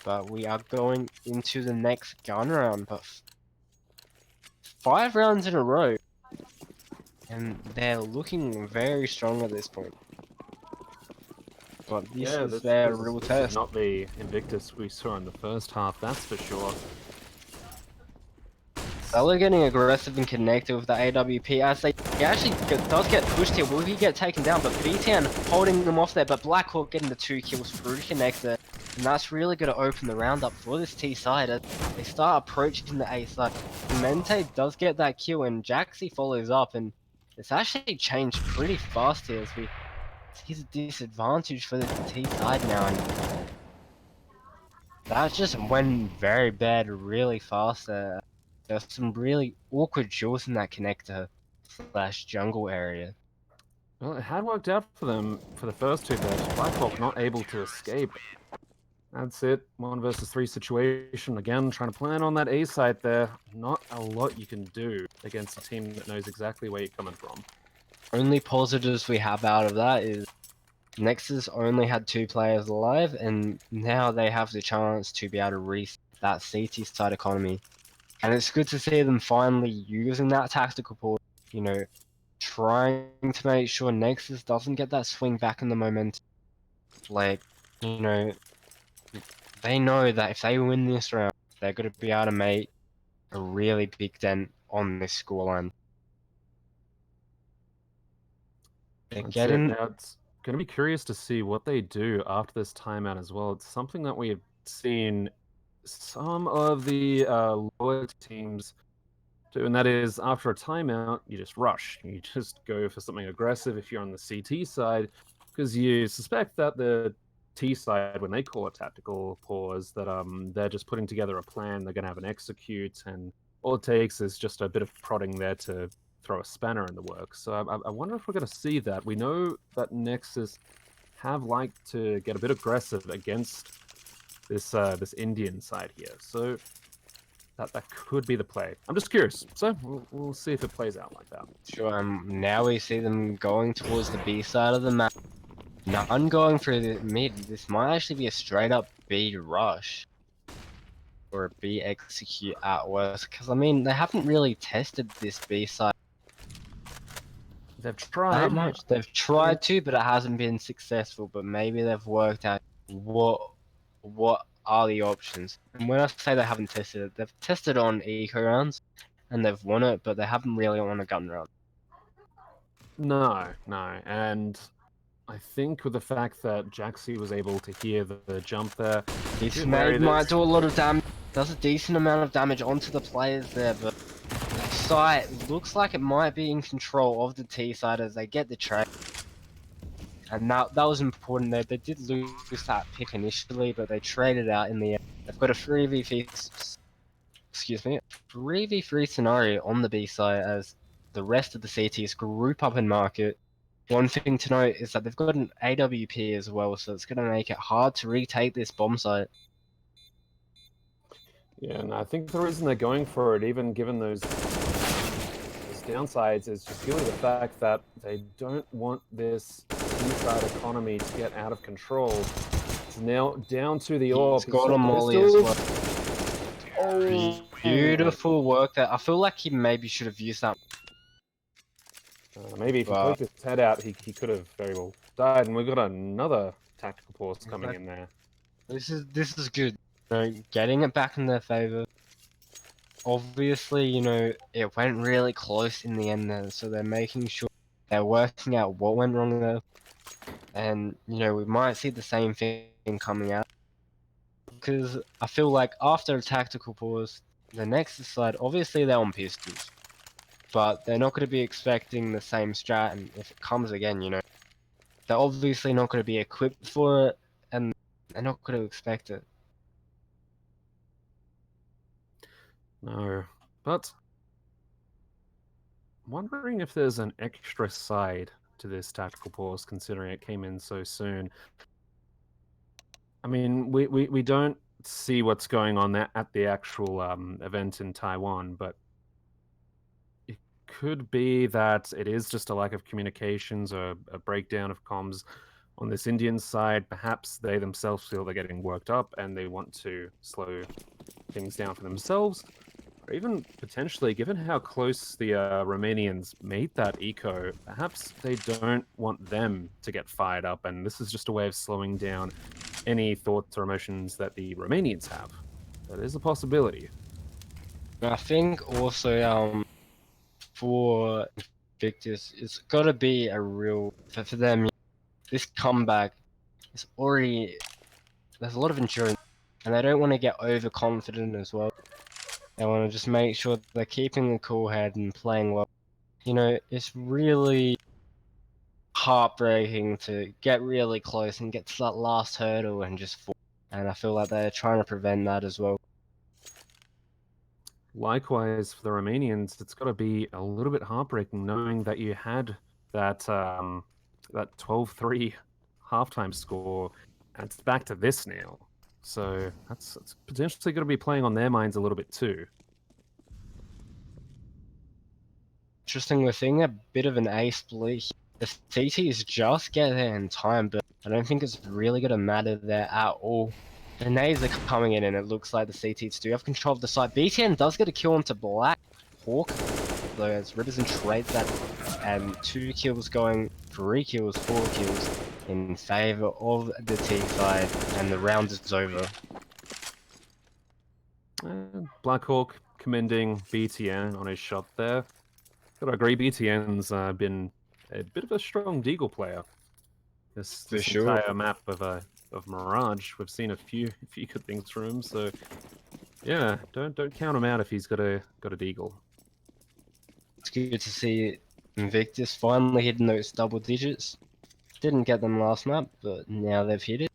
but we are going into the next gun round. But 5 rounds in a row, and they're looking very strong at this point. But this is their real test. This is not the Invictus we saw in the first half, that's for sure. Zello getting aggressive and connected with the AWP as he actually does get pushed here. Will he get taken down? But BTN holding them off there, but Blackhawk getting the 2 kills through connector. And that's really going to open the round up for this T side as they start approaching the A side. Mente does get that kill and Jaxi follows up, and it's actually changed pretty fast here as we see the disadvantage for the T side now. And that just went very bad really fast there. There's some really awkward duels in that connector / jungle area. Well, it had worked out for them for the first 2 bets. Blackhawk not able to escape. That's it. 1 versus 3 situation. Again, trying to plan on that A site there. Not a lot you can do against a team that knows exactly where you're coming from. Only positives we have out of that is Nexus only had 2 players alive, and now they have the chance to be able to reset that CT side economy. And it's good to see them finally using that tactical pull, you know, trying to make sure Nexus doesn't get that swing back in the momentum. Like, you know, they know that if they win this round, they're going to be able to make a really big dent on this scoreline. They're That's it. getting... Now, it's going to be curious to see what they do after this timeout as well. It's something that we've seen some of the lower teams do, and that is after a timeout, you just rush. You just go for something aggressive if you're on the CT side, because you suspect that the T side, when they call a tactical pause, that they're just putting together a plan. They're going to have an execute, and all it takes is just a bit of prodding there to throw a spanner in the works. So I wonder if we're going to see that. We know that Nexus have liked to get a bit aggressive against this Indian side here. So that could be the play. I'm just curious. So we'll see if it plays out like that. Sure, now we see them going towards the B side of the map. None going through the mid. This might actually be a straight up B rush. Or a B execute at worst. Because, I mean, they haven't really tested this B side They've tried that much. They've tried to, but it hasn't been successful. But maybe they've worked out what are the options. And when I say they haven't tested it, they've tested on eco rounds. And they've won it, but they haven't really won a gun round. No. And I think with the fact that Jaxi was able to hear the jump there, This nade might do a lot of damage. Does a decent amount of damage onto the players there, but the site looks like it might be in control of the T side as they get the trade. And that was important there. They did lose that pick initially, but they traded out in the end. They've got a 3v3 scenario on the B side as the rest of the CTs group up and market. One thing to note is that they've got an AWP as well, so it's going to make it hard to retake this bomb site. Yeah, and I think the reason they're going for it, even given those downsides, is just purely the fact that they don't want this inside economy to get out of control. It's now down to the AWP. He's got a molly as well. Oh, Beautiful work there. I feel like he maybe should have used that. Maybe if he poked his head out, he could have very well died. And we've got another tactical pause coming in there. This is good. You know, getting it back in their favor. Obviously, you know, it went really close in the end there, so they're making sure they're working out what went wrong there. And, you know, we might see the same thing coming out. Because I feel like after a tactical pause, the Nexus side, obviously they're on pistols. But they're not going to be expecting the same strat, and if it comes again, you know, they're obviously not going to be equipped for it, and they're not going to expect it. No, but I'm wondering if there's an extra side to this tactical pause, considering it came in so soon. I mean, we don't see what's going on at the actual event in Taiwan, but it could be that it is just a lack of communications or a breakdown of comms on this Indian side. Perhaps they themselves feel they're getting worked up and they want to slow things down for themselves. Or even potentially, given how close the Romanians made that eco, perhaps they don't want them to get fired up, and this is just a way of slowing down any thoughts or emotions that the Romanians have. That is a possibility. I think also for Invictus, it's got to be a real for them. This comeback is already, there's a lot of endurance, and they don't want to get overconfident as well. They want to just make sure they're keeping a cool head and playing well. You know, it's really heartbreaking to get really close and get to that last hurdle and just fall. And I feel like they're trying to prevent that as well. Likewise, for the Romanians, it's got to be a little bit heartbreaking knowing that you had that that 12-3 halftime score, and it's back to this now. So that's potentially going to be playing on their minds a little bit too. Interesting, we're seeing a bit of an A split. The CTs just get there in time, but I don't think it's really going to matter there at all. The nades are coming in, and it looks like the CTs do have control of the site. BTN does get a kill onto Black Hawk. though, as Riverson trades that, and 2 kills going, 3 kills, 4 kills in favour of the T side, and the round is over. Blackhawk commending BTN on his shot there. Gotta agree, BTN's been a bit of a strong Deagle player. This sure. entire map of Mirage, we've seen a few good things from him. So yeah, don't count him out if he's got a Deagle. It's good to see Invictus finally hitting those double digits. Didn't get them last map, but now they've hit it.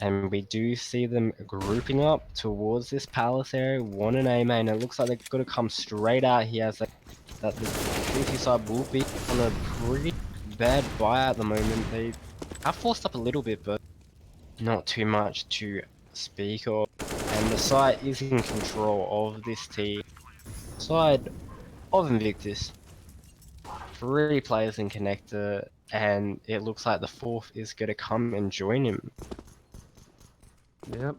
And we do see them grouping up towards this palace area, 1 and A main. It looks like they're going to come straight out here as that the CT side will be on a pretty bad buy at the moment. They have forced up a little bit, but not too much to speak of. And the site is in control of this T side of Invictus. 3 players in connector, and it looks like the 4th is going to come and join him. Yep,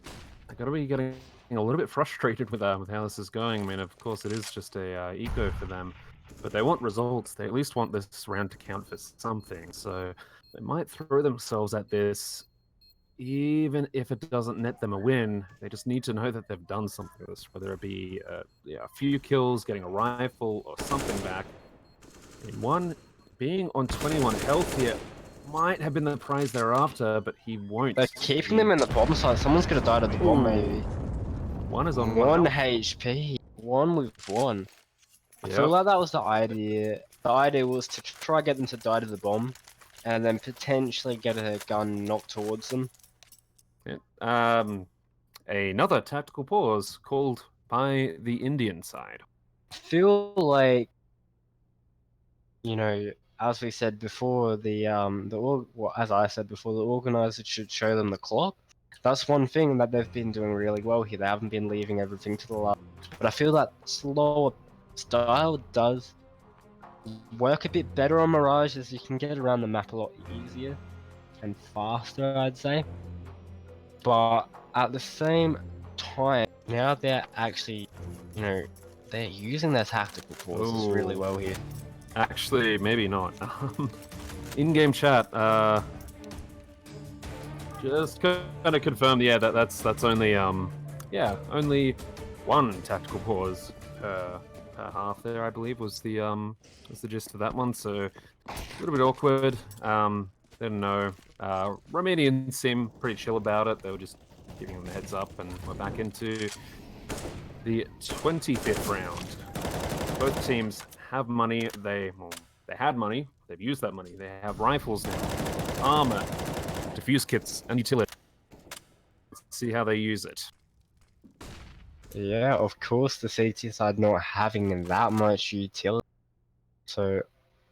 I gotta be getting a little bit frustrated with how this is going. I mean, of course, it is just a eco for them, but they want results. They at least want this round to count for something. So they might throw themselves at this, even if it doesn't net them a win. They just need to know that they've done something with this, whether it be a few kills, getting a rifle, or something back. And one being on 21 health here might have been the prize they're after, but he won't. They're keeping them in the bomb site. Someone's gonna die to the bomb, maybe. One is on 1 1 HP. 1 with 1. I Yep. feel like that was the idea. The idea was to try get them to die to the bomb, and then potentially get a gun knocked towards them. Yeah. Another tactical pause called by the Indian side. I feel like, you know, as we said before, as I said before, the organizers should show them the clock. That's one thing that they've been doing really well here. They haven't been leaving everything to the last. But I feel that slower style does work a bit better on Mirage, as you can get around the map a lot easier and faster, I'd say. But at the same time, now they're actually, you know, they're using their tactical pauses really well here. Actually, maybe not. In-game chat, just kind of confirmed. Yeah, that's only only 1 tactical pause per half. There, I believe, was the gist of that one. So a little bit awkward. Didn't know. Romanians seem pretty chill about it. They were just giving them the heads up, and we're back into the 25th round. Both teams have money. They had money. They've used that money. They have rifles now, armor, defuse kits, and utility. Let's see how they use it. Yeah, of course, the CT side not having that much utility. So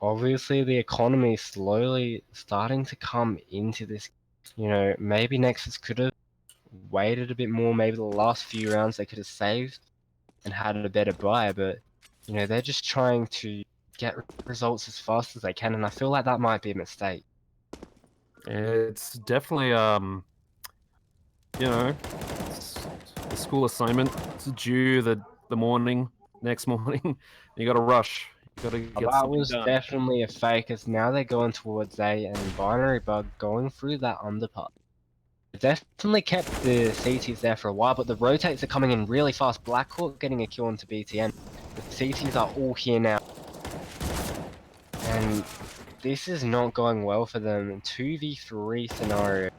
obviously the economy is slowly starting to come into this. You know, maybe Nexus could have waited a bit more. Maybe the last few rounds they could have saved and had a better buy, but you know, they're just trying to get results as fast as they can, and I feel like that might be a mistake. It's definitely it's the school assignment. It's due the next morning. You got to rush. You got to get That something was done. definitely a fake, as now they're going towards A, and Binary Bug going through that underpass. Definitely kept the CTs there for a while, but the rotates are coming in really fast. Blackhawk getting a kill onto BTN. The CTs are all here now. And this is not going well for them. 2v3 scenario.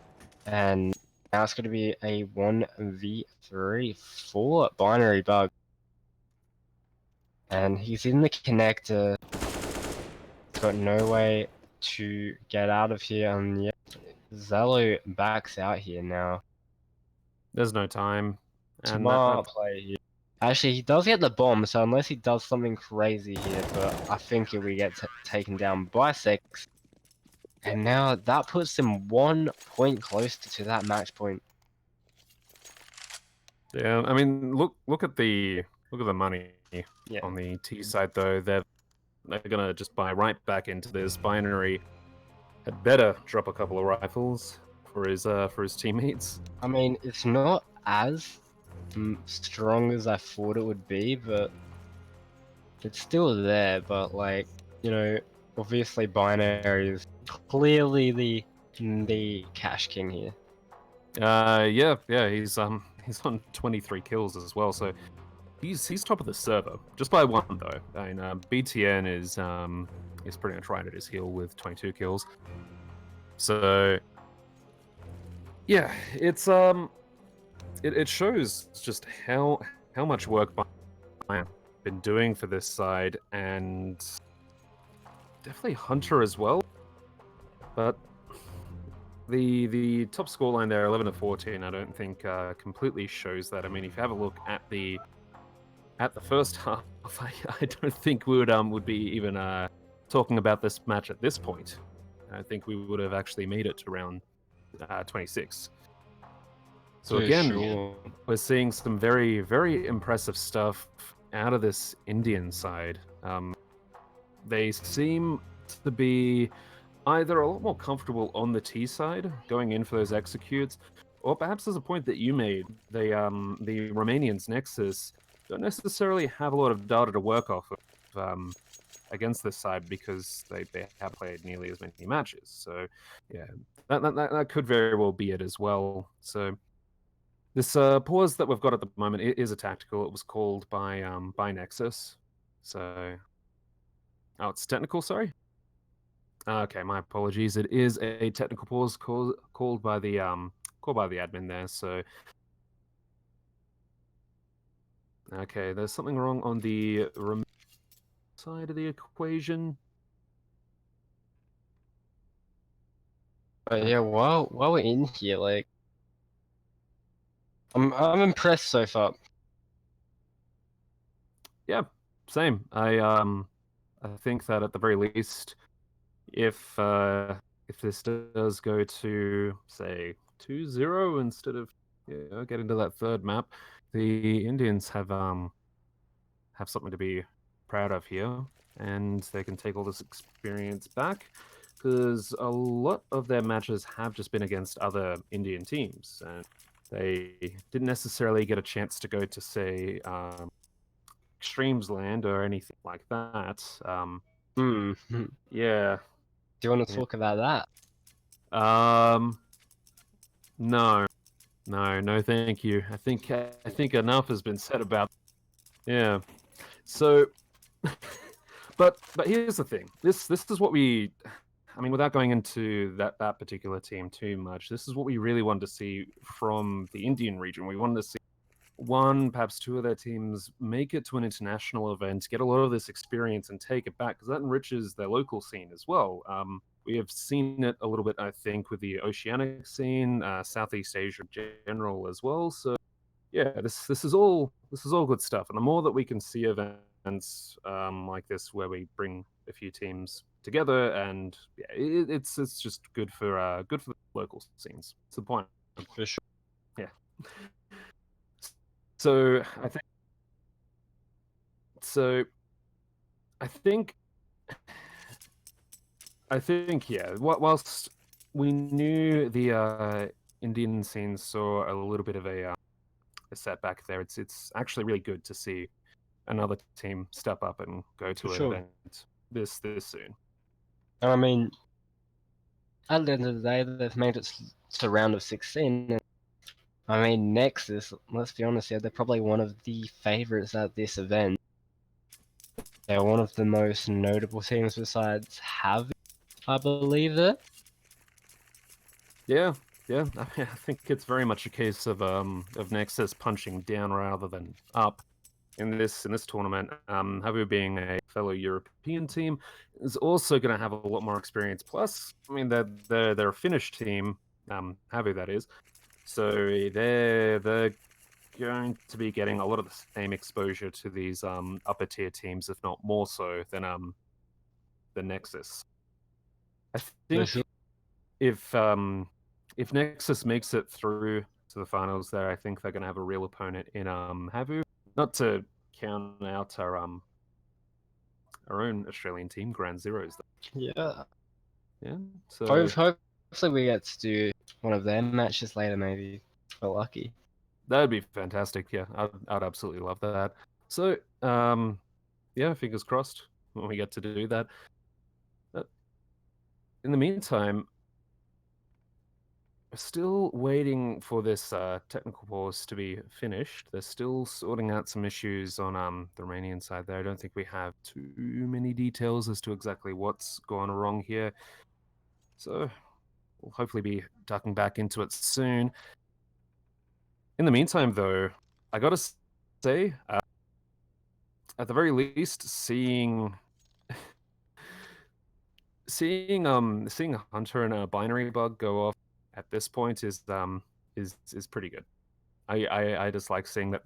And now it's going to be a 1v3 for Binary Bug. And he's in the connector. Got no way to get out of here. And yeah, Zello backs out here now. There's no time. And Smart play here. Actually, he does get the bomb, so unless he does something crazy here, but I think he will get taken down by 6. And now that puts him 1 point closer to that match point. Yeah, I mean, look at the money on the T side though. They're gonna just buy right back into this. Binary had better drop a couple of rifles for his teammates. I mean, it's not as strong as I thought it would be, but it's still there, but like, you know, obviously Binary is clearly the cash king here. Yeah, he's on 23 kills as well, so he's top of the server just by one though. I mean, BTN is pretty much right at his heel with 22 kills. So yeah, it shows just how much work I've been doing for this side, and definitely Hunter as well. But the top scoreline there, 11-14, I don't think completely shows that. I mean, if you have a look at the first half, I don't think we would be even talking about this match at this point. I think we would have actually made it to round 26. So For again, sure. we're seeing some very, very impressive stuff out of this Indian side. They seem to be either a lot more comfortable on the T side, going in for those executes, or perhaps there's a point that you made. The Romanians Nexus don't necessarily have a lot of data to work off of against this side because they have played nearly as many matches. So yeah, that could very well be it as well. So this pause that we've got at the moment is a tactical. It was called by Nexus. So oh, it's technical. Sorry. Okay, my apologies. It is a technical pause called by the admin there. So okay, there's something wrong on the side of the equation. But yeah, while we're in here, like, I'm impressed so far. Yeah, same. I think that at the very least, if this does go to say 2-0 instead of getting to that third map, the Indians have something to be proud of here, and they can take all this experience back because a lot of their matches have just been against other Indian teams, and they didn't necessarily get a chance to go to say Extremes Land or anything like that. Do Yeah. you want to Yeah. talk about that? No, no, thank you. I think enough has been said about. Yeah. So, but here's the thing. This is what we. I mean, without going into that particular team too much, this is what we really wanted to see from the Indian region. We wanted to see one, perhaps two of their teams make it to an international event, get a lot of this experience, and take it back because that enriches their local scene as well. We have seen it a little bit, I think, with the oceanic scene, Southeast Asia in general as well. So yeah, this is all good stuff, and the more that we can see events like this where we bring a few teams together, and yeah, it's just good for the local scenes. It's the point. For sure. Yeah. So I think yeah. Whilst we knew the Indian scene saw a little bit of a setback there, it's actually really good to see another team step up and go For to an sure. event this soon. And I mean, at the end of the day, they've made it to round of 16. And, I mean, Nexus, let's be honest here, they're probably one of the favorites at this event. They're one of the most notable teams besides Have, I believe it. Yeah, yeah. I mean, I think it's very much a case of Nexus punching down rather than up in this tournament. Havu being a fellow European team is also going to have a lot more experience. Plus, I mean, they're a Finnish team, Havu that is. So they're going to be getting a lot of the same exposure to these upper tier teams, if not more so than the Nexus. I For think sure. if Nexus makes it through to the finals, there, I think they're going to have a real opponent in Havu. Not to count out our own Australian team, Ground Zeroes. Yeah. Yeah. So Hopefully we get to do one of their matches later, maybe, if we're lucky. that would be fantastic. Yeah, I'd absolutely love that. So Yeah, fingers crossed when we get to do that. In the meantime, we're still waiting for this technical pause to be finished. They're still sorting out some issues on the Romanian side there. I don't think we have too many details as to exactly what's gone wrong here. So we'll hopefully be ducking back into it soon. In the meantime, though, I gotta say, at the very least, seeing Hunter and a binary bug go off at this point is pretty good. I just like seeing that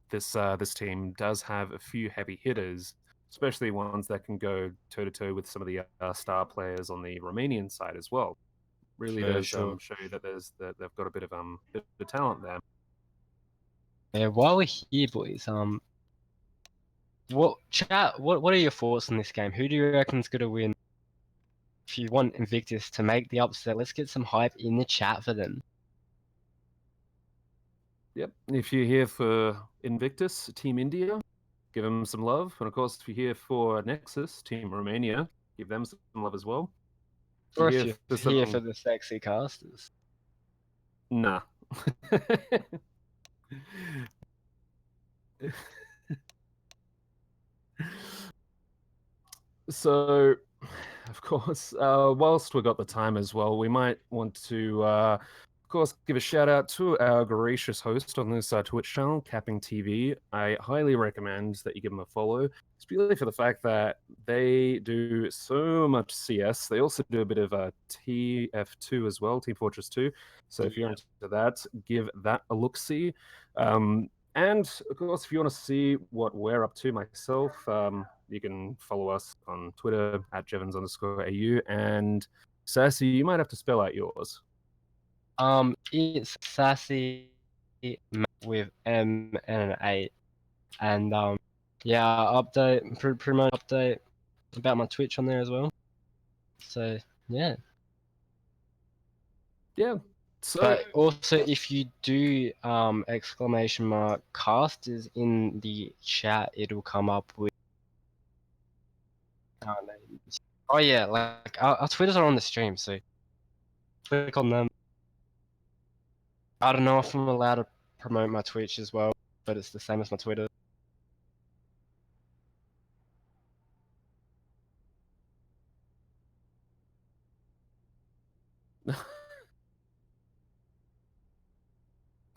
this team does have a few heavy hitters, especially ones that can go toe to toe with some of the star players on the Romanian side as well. Really For does sure. show you that they've got a bit of talent there. Yeah, while we're here, boys, what are your thoughts on this game? Who do you reckon's gonna win? If you want Invictus to make the upset, let's get some hype in the chat for them. Yep. If you're here for Invictus, Team India, give them some love. And of course, if you're here for Nexus, Team Romania, give them some love as well. If Or you're if here you're for here for some. the sexy casters. Nah. So, of course, whilst we got the time as well, we might want to, of course, give a shout out to our gracious host on this Twitch channel, CappingTV. I highly recommend that you give them a follow. It's purely for the fact that they do so much CS. They also do a bit of TF2 as well, Team Fortress 2. So if you're into that, give that a look-see. And of course, if you want to see what we're up to myself, you can follow us on Twitter at Jevons_AU. And Sassy, you might have to spell out yours. It's Sassy with M and an A. And yeah, update pretty much update about my Twitch on there as well. So yeah. Yeah. So But also, if you do exclamation mark casters in the chat, it'll come up with our names. Oh yeah, like our Twitters are on the stream, so click on them. I don't know if I'm allowed to promote my Twitch as well, but it's the same as my Twitter.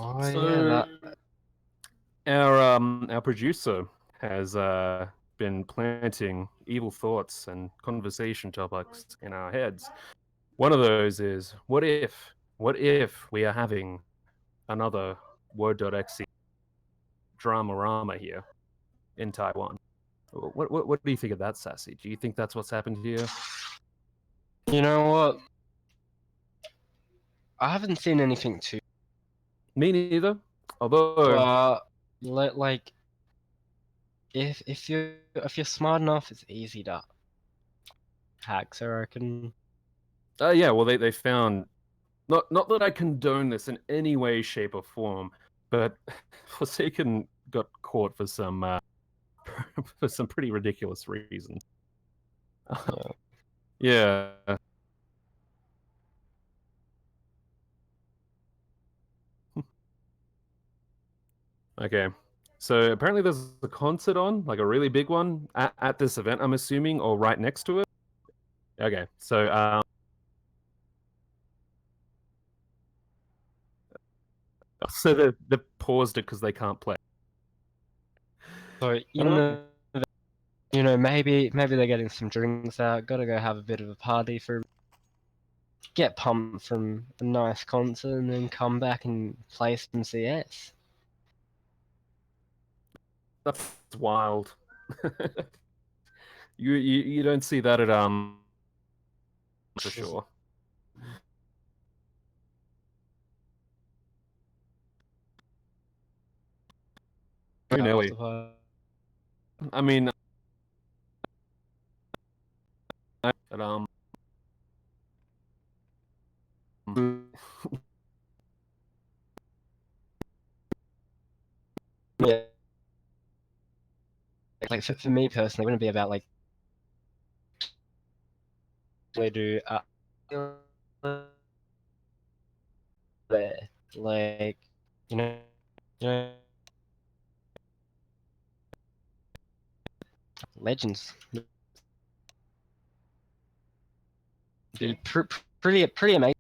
Oh yeah, so that. our producer has been planting evil thoughts and conversation topics in our heads. One of those is what if we are having another Word.exe drama here in Taiwan? What do you think of that, Sassy? Do you think that's what's happened here? You know what? I haven't seen anything too. Me neither. Although, But like, if you're smart enough, it's easy to hack. So I reckon. yeah, well, they found not that I condone this in any way, shape, or form, but Forsaken got caught for some for some pretty ridiculous reasons. Yeah. Yeah. Okay. So apparently there's a concert on, like a really big one, at this event, I'm assuming, or right next to it. Okay. So they paused it because they can't play. So maybe they're getting some drinks out. Gotta go have a bit of a party for. Get pumped from a nice concert and then come back and play some CS. That's wild. You don't see that at for sure. Too Nelly. I mean, at Yeah. Like like for me personally, it wouldn't be about like they do there, like you know, you know, legends be pretty amazing.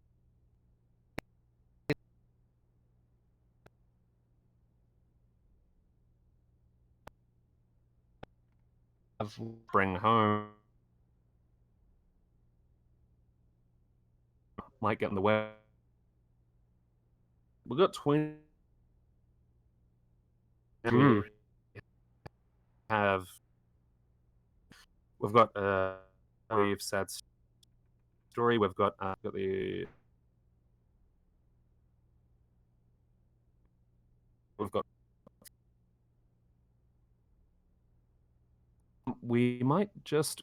Bring home might get in the way. We've got 20. We have. We've got we've sad story. We've got the. We've got. We might just.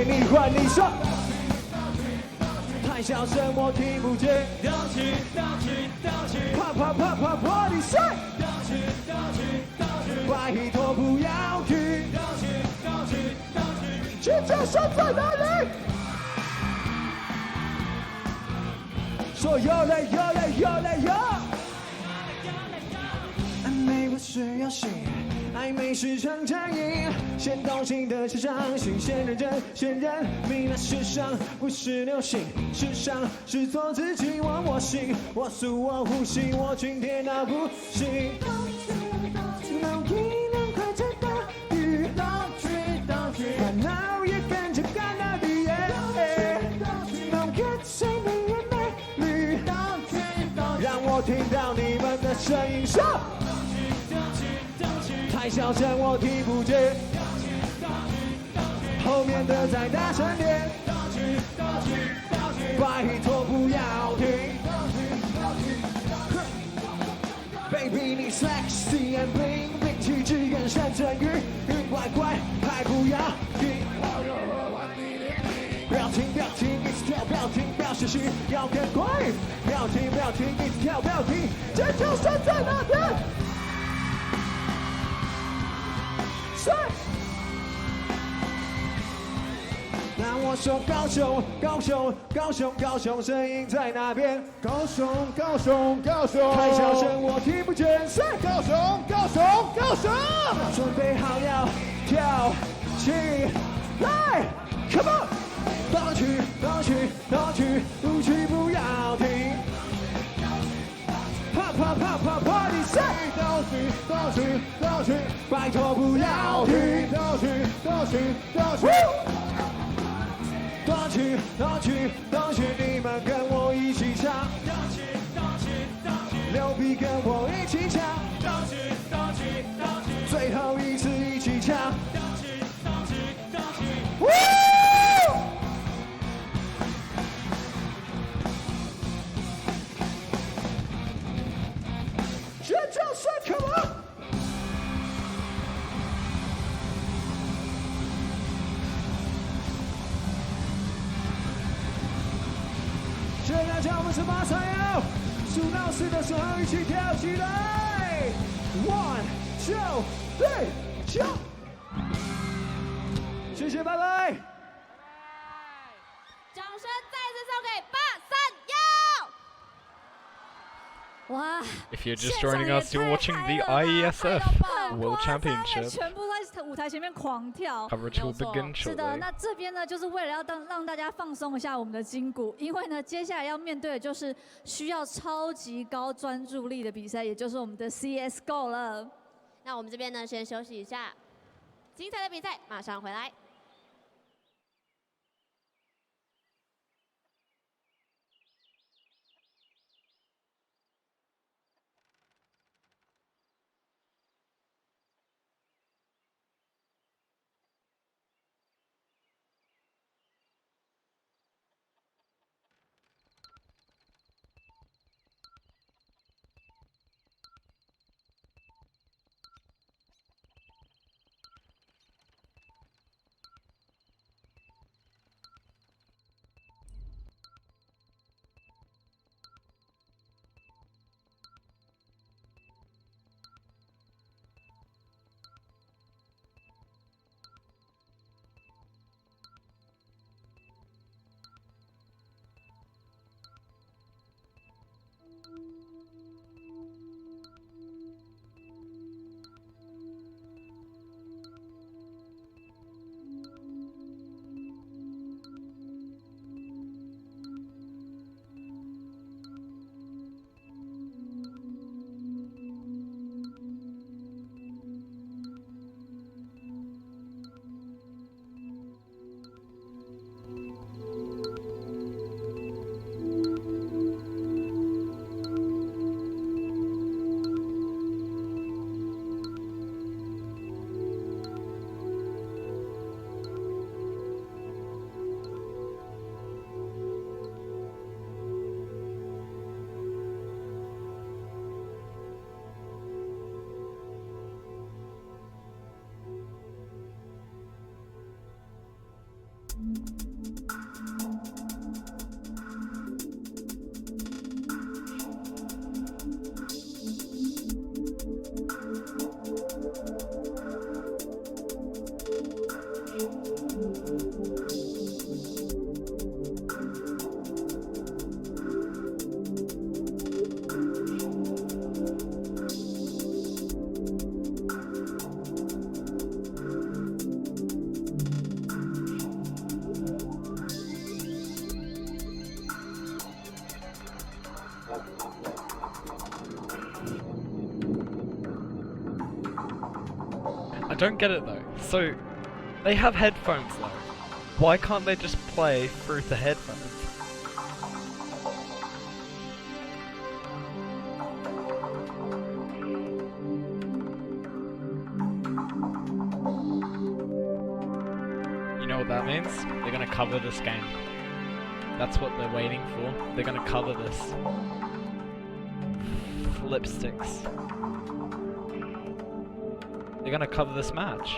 你换你说，太小声我听不见。啪啪啪啪啪你睡，拜托不要停。尖叫声在哪里？说有嘞有嘞有嘞有。暧昧不需要信。暧昧是场战役，先动心的是伤心，先认真，先认命。那世上不是流行，世上是做自己。我行，我素我呼吸，我今天那不行。能一两块钱的雨，烦恼也跟着干了的夜。能跟谁的眼泪里，让我听到你们的声音说。太小声我听不见，后面的再大声点，拜托不要停。Baby 你 sexy and bling， 并气质眼神正语，乖乖还不要停。不要停不要停，一直跳不要停，不要休息，要更快。不要停不要停，一直跳不要停，尖叫声在哪边？那我说高雄，高雄，高雄，高雄，声音在哪边？高雄，高雄，高雄，太小声我听不见。高雄，高雄，高雄，准备好要跳起来 ，Come on， 动去，动去，动去，舞曲不要停。啪啪啪啪啪，你谁？动去，动去，动去，拜托不要停。动去，动去，动去。动去，动去，动去，你们跟我一起唱。牛逼跟我一起唱。最后一次一起唱。尖叫声 ，Come on！ 现在叫我们是马上要数到4的时候一起跳起来 ，1 2 3 jump！ 谢谢，拜拜。掌声再次送给831。哇！ If you're just joining us, you're watching the IeSF World Championship. 全部在舞台前面狂跳。 Coverage will begin 是的， shortly. 那这边呢，就是为了要让大家放松一下我们的筋骨，因为呢，接下来要面对的就是需要超级高专注力的比赛，也就是我们的 CS:GO 了。那我们这边呢，先休息一下，精彩的比赛马上回来。I don't get it though. So, they have headphones though. Why can't they just play through the headphones? You know what that means? They're gonna cover this game. That's what they're waiting for. They're gonna cover this. Lipsticks. They're gonna cover this match.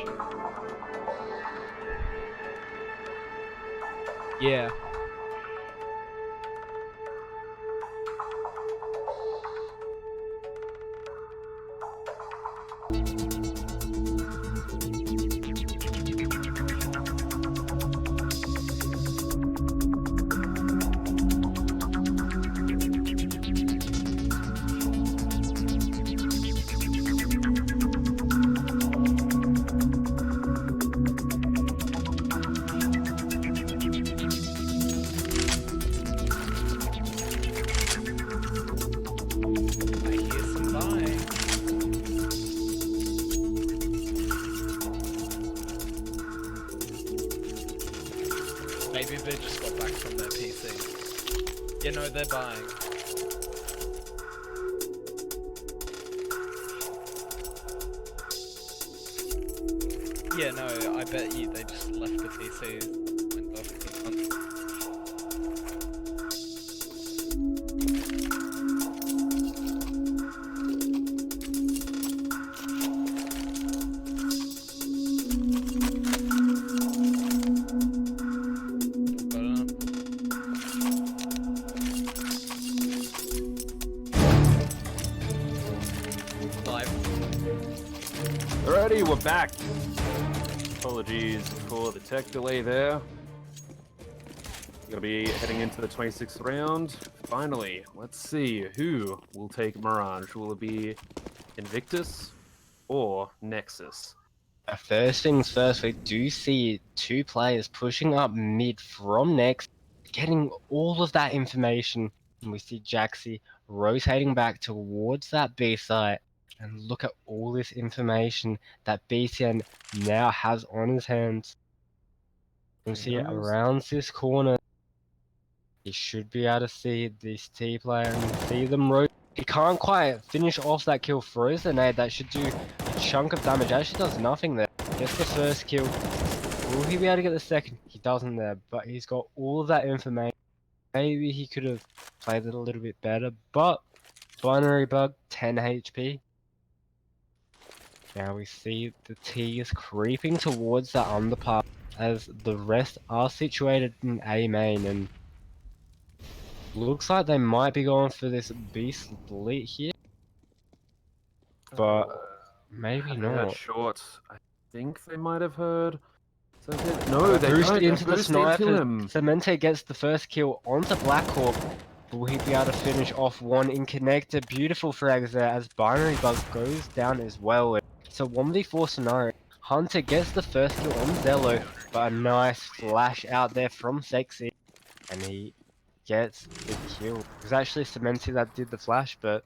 Yeah. Maybe they just got back from their PC. You know, they're buying. Yeah, no, I bet you they just left the PC, went off for months. Alrighty, we're back. Apologies for the tech delay there. We're gonna be heading into the 26th round. Finally, let's see who will take Mirage. Will it be Invictus or Nexus? First things first, we do see two players pushing up mid from Nexus, getting all of that information. And we see Jaxi rotating back towards that B site. And look at all this information that BTN now has on his hands. You can see it around this corner. He should be able to see this T player and see them rotate. He can't quite finish off that kill. Throws the nade. That should do a chunk of damage. Actually does nothing there. Gets the first kill. Will he be able to get the second? He doesn't there, but he's got all of that information. Maybe he could have played it a little bit better, but binary bug, 10 HP. Now we see the T is creeping towards the underpass as the rest are situated in A main, and looks like they might be going for this B split here, but maybe not. Short. I think they might have heard. No, they boosted don't. into the sniper. Him. Cemente gets the first kill onto Blackhawk. Will he be able to finish off one in connector? Beautiful frags there as Binary Bug goes down as well. It's a 1v4 scenario. Hunter gets the first kill on Zello, but a nice flash out there from Sexy, and he gets the kill. It was actually Cemente that did the flash, but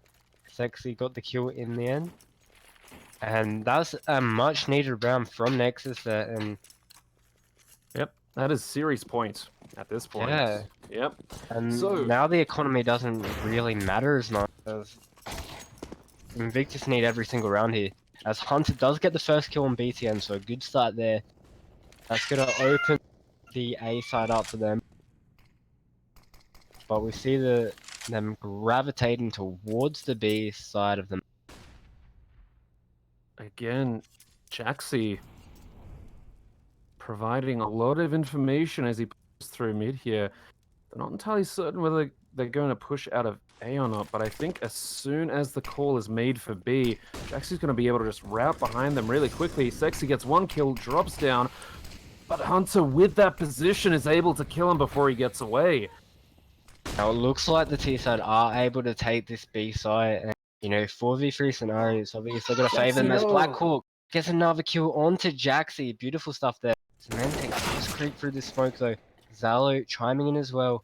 Sexy got the kill in the end. And that's a much needed round from Nexus there, and yep, that is series point at this point. Yeah. Yep. And so now the economy doesn't really matter as much, as Invictus need every single round here. As Hunter does get the first kill on BTN, so a good start there. That's going to open the A side up for them. But we see them gravitating towards the B side of them. Again, Jaxi providing a lot of information as he pushes through mid here. They're not entirely certain whether they're going to push out of A or not, but I think as soon as the call is made for B, Jaxie's going to be able to just route behind them really quickly. Sexy gets one kill, drops down, but Hunter with that position is able to kill him before he gets away. Now it looks like the T side are able to take this B side, and 4v3 scenarios obviously going to favour them as Blackhawk gets another kill onto Jaxie. Beautiful stuff there. Semantic just creep through the smoke though. Zalo chiming in as well.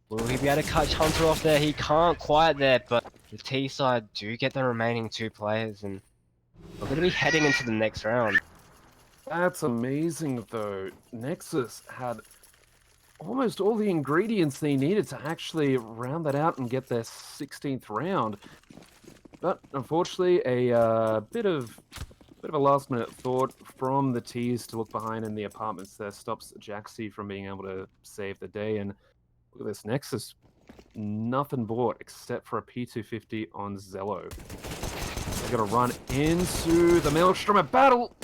Will he be able to catch Hunter off there? He can't quite there, but the T side do get the remaining 2 players, and we're going to be heading into the next round. That's amazing though. Nexus had almost all the ingredients they needed to actually round that out and get their 16th round. But unfortunately, a bit of a last-minute thought from the T's to look behind in the apartments there stops Jaxie from being able to save the day. And look at this, Nexus, nothing bought except for a P250 on Zello. They're gonna run into the Maelstrom of battle.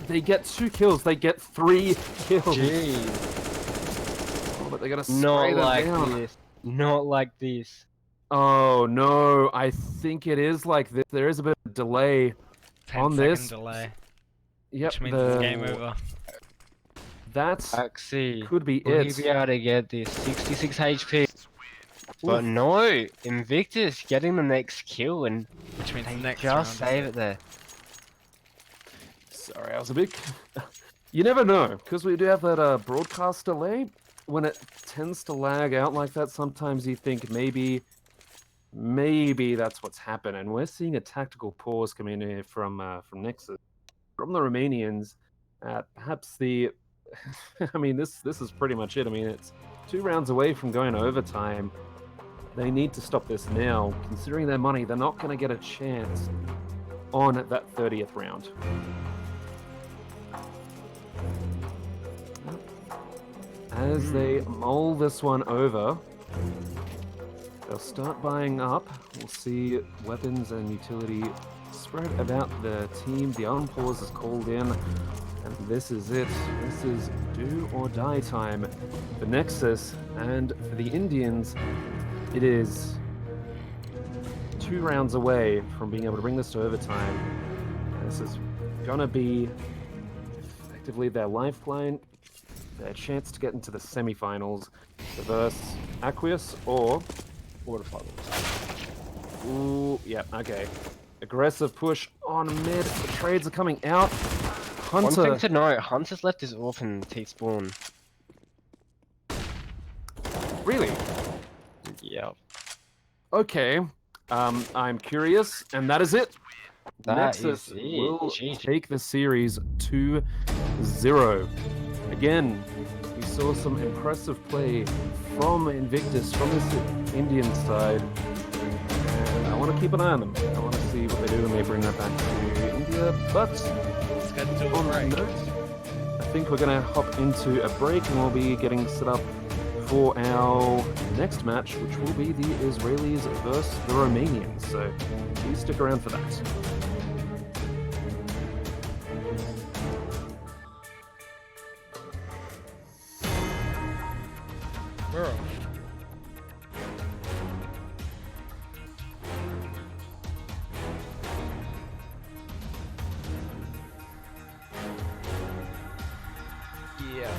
They get 2 kills. They get 3 kills. Jeez. Oh, but they're gonna spray them down. This. Not like this. Oh no, I think it is like this. There is a bit of delay on this. delay. Yep, Which means it's game over. That's Axie, could be will it. he be able to get this 66 HP? But no, Invictus getting the next kill, and Which means they next just round. save it there. Sorry, I was a bit... You never know, because we do have that broadcast delay. When it tends to lag out like that, sometimes you think maybe that's what's happened. And we're seeing a tactical pause come in here from Nexus, from the Romanians. Perhaps the... I mean, this is pretty much it. I mean, it's 2 rounds away from going to overtime. They need to stop this now. Considering their money, they're not going to get a chance on that 30th round. As they mull this one over, they'll start buying up. We'll see weapons and utility spread about the team. The unpause is called in, and this is it. This is do or die time for Nexus, and for the Indians, it is 2 rounds away from being able to bring this to overtime. And this is gonna be effectively their lifeline. Their chance to get into the semi-finals versus Aqueous or quarterfinals. Ooh, yeah, okay. Aggressive push on mid. The trades are coming out. Hunter. One thing to note, Hunter's left his orphan T-spawn. Really? Yep. Okay. I'm curious, and that is it. That Nexus is it. will GG. take the series 2-0. Again, we saw some impressive play from Invictus, from this Indian side. And I want to keep an eye on them. I want to see what they do when they bring that back to India. But Let's get to a on that break. note, I think we're going to hop into a break and we'll be getting set up for our next match, which will be the Israelis versus the Romanians. So please stick around for that. We're off. Yeah.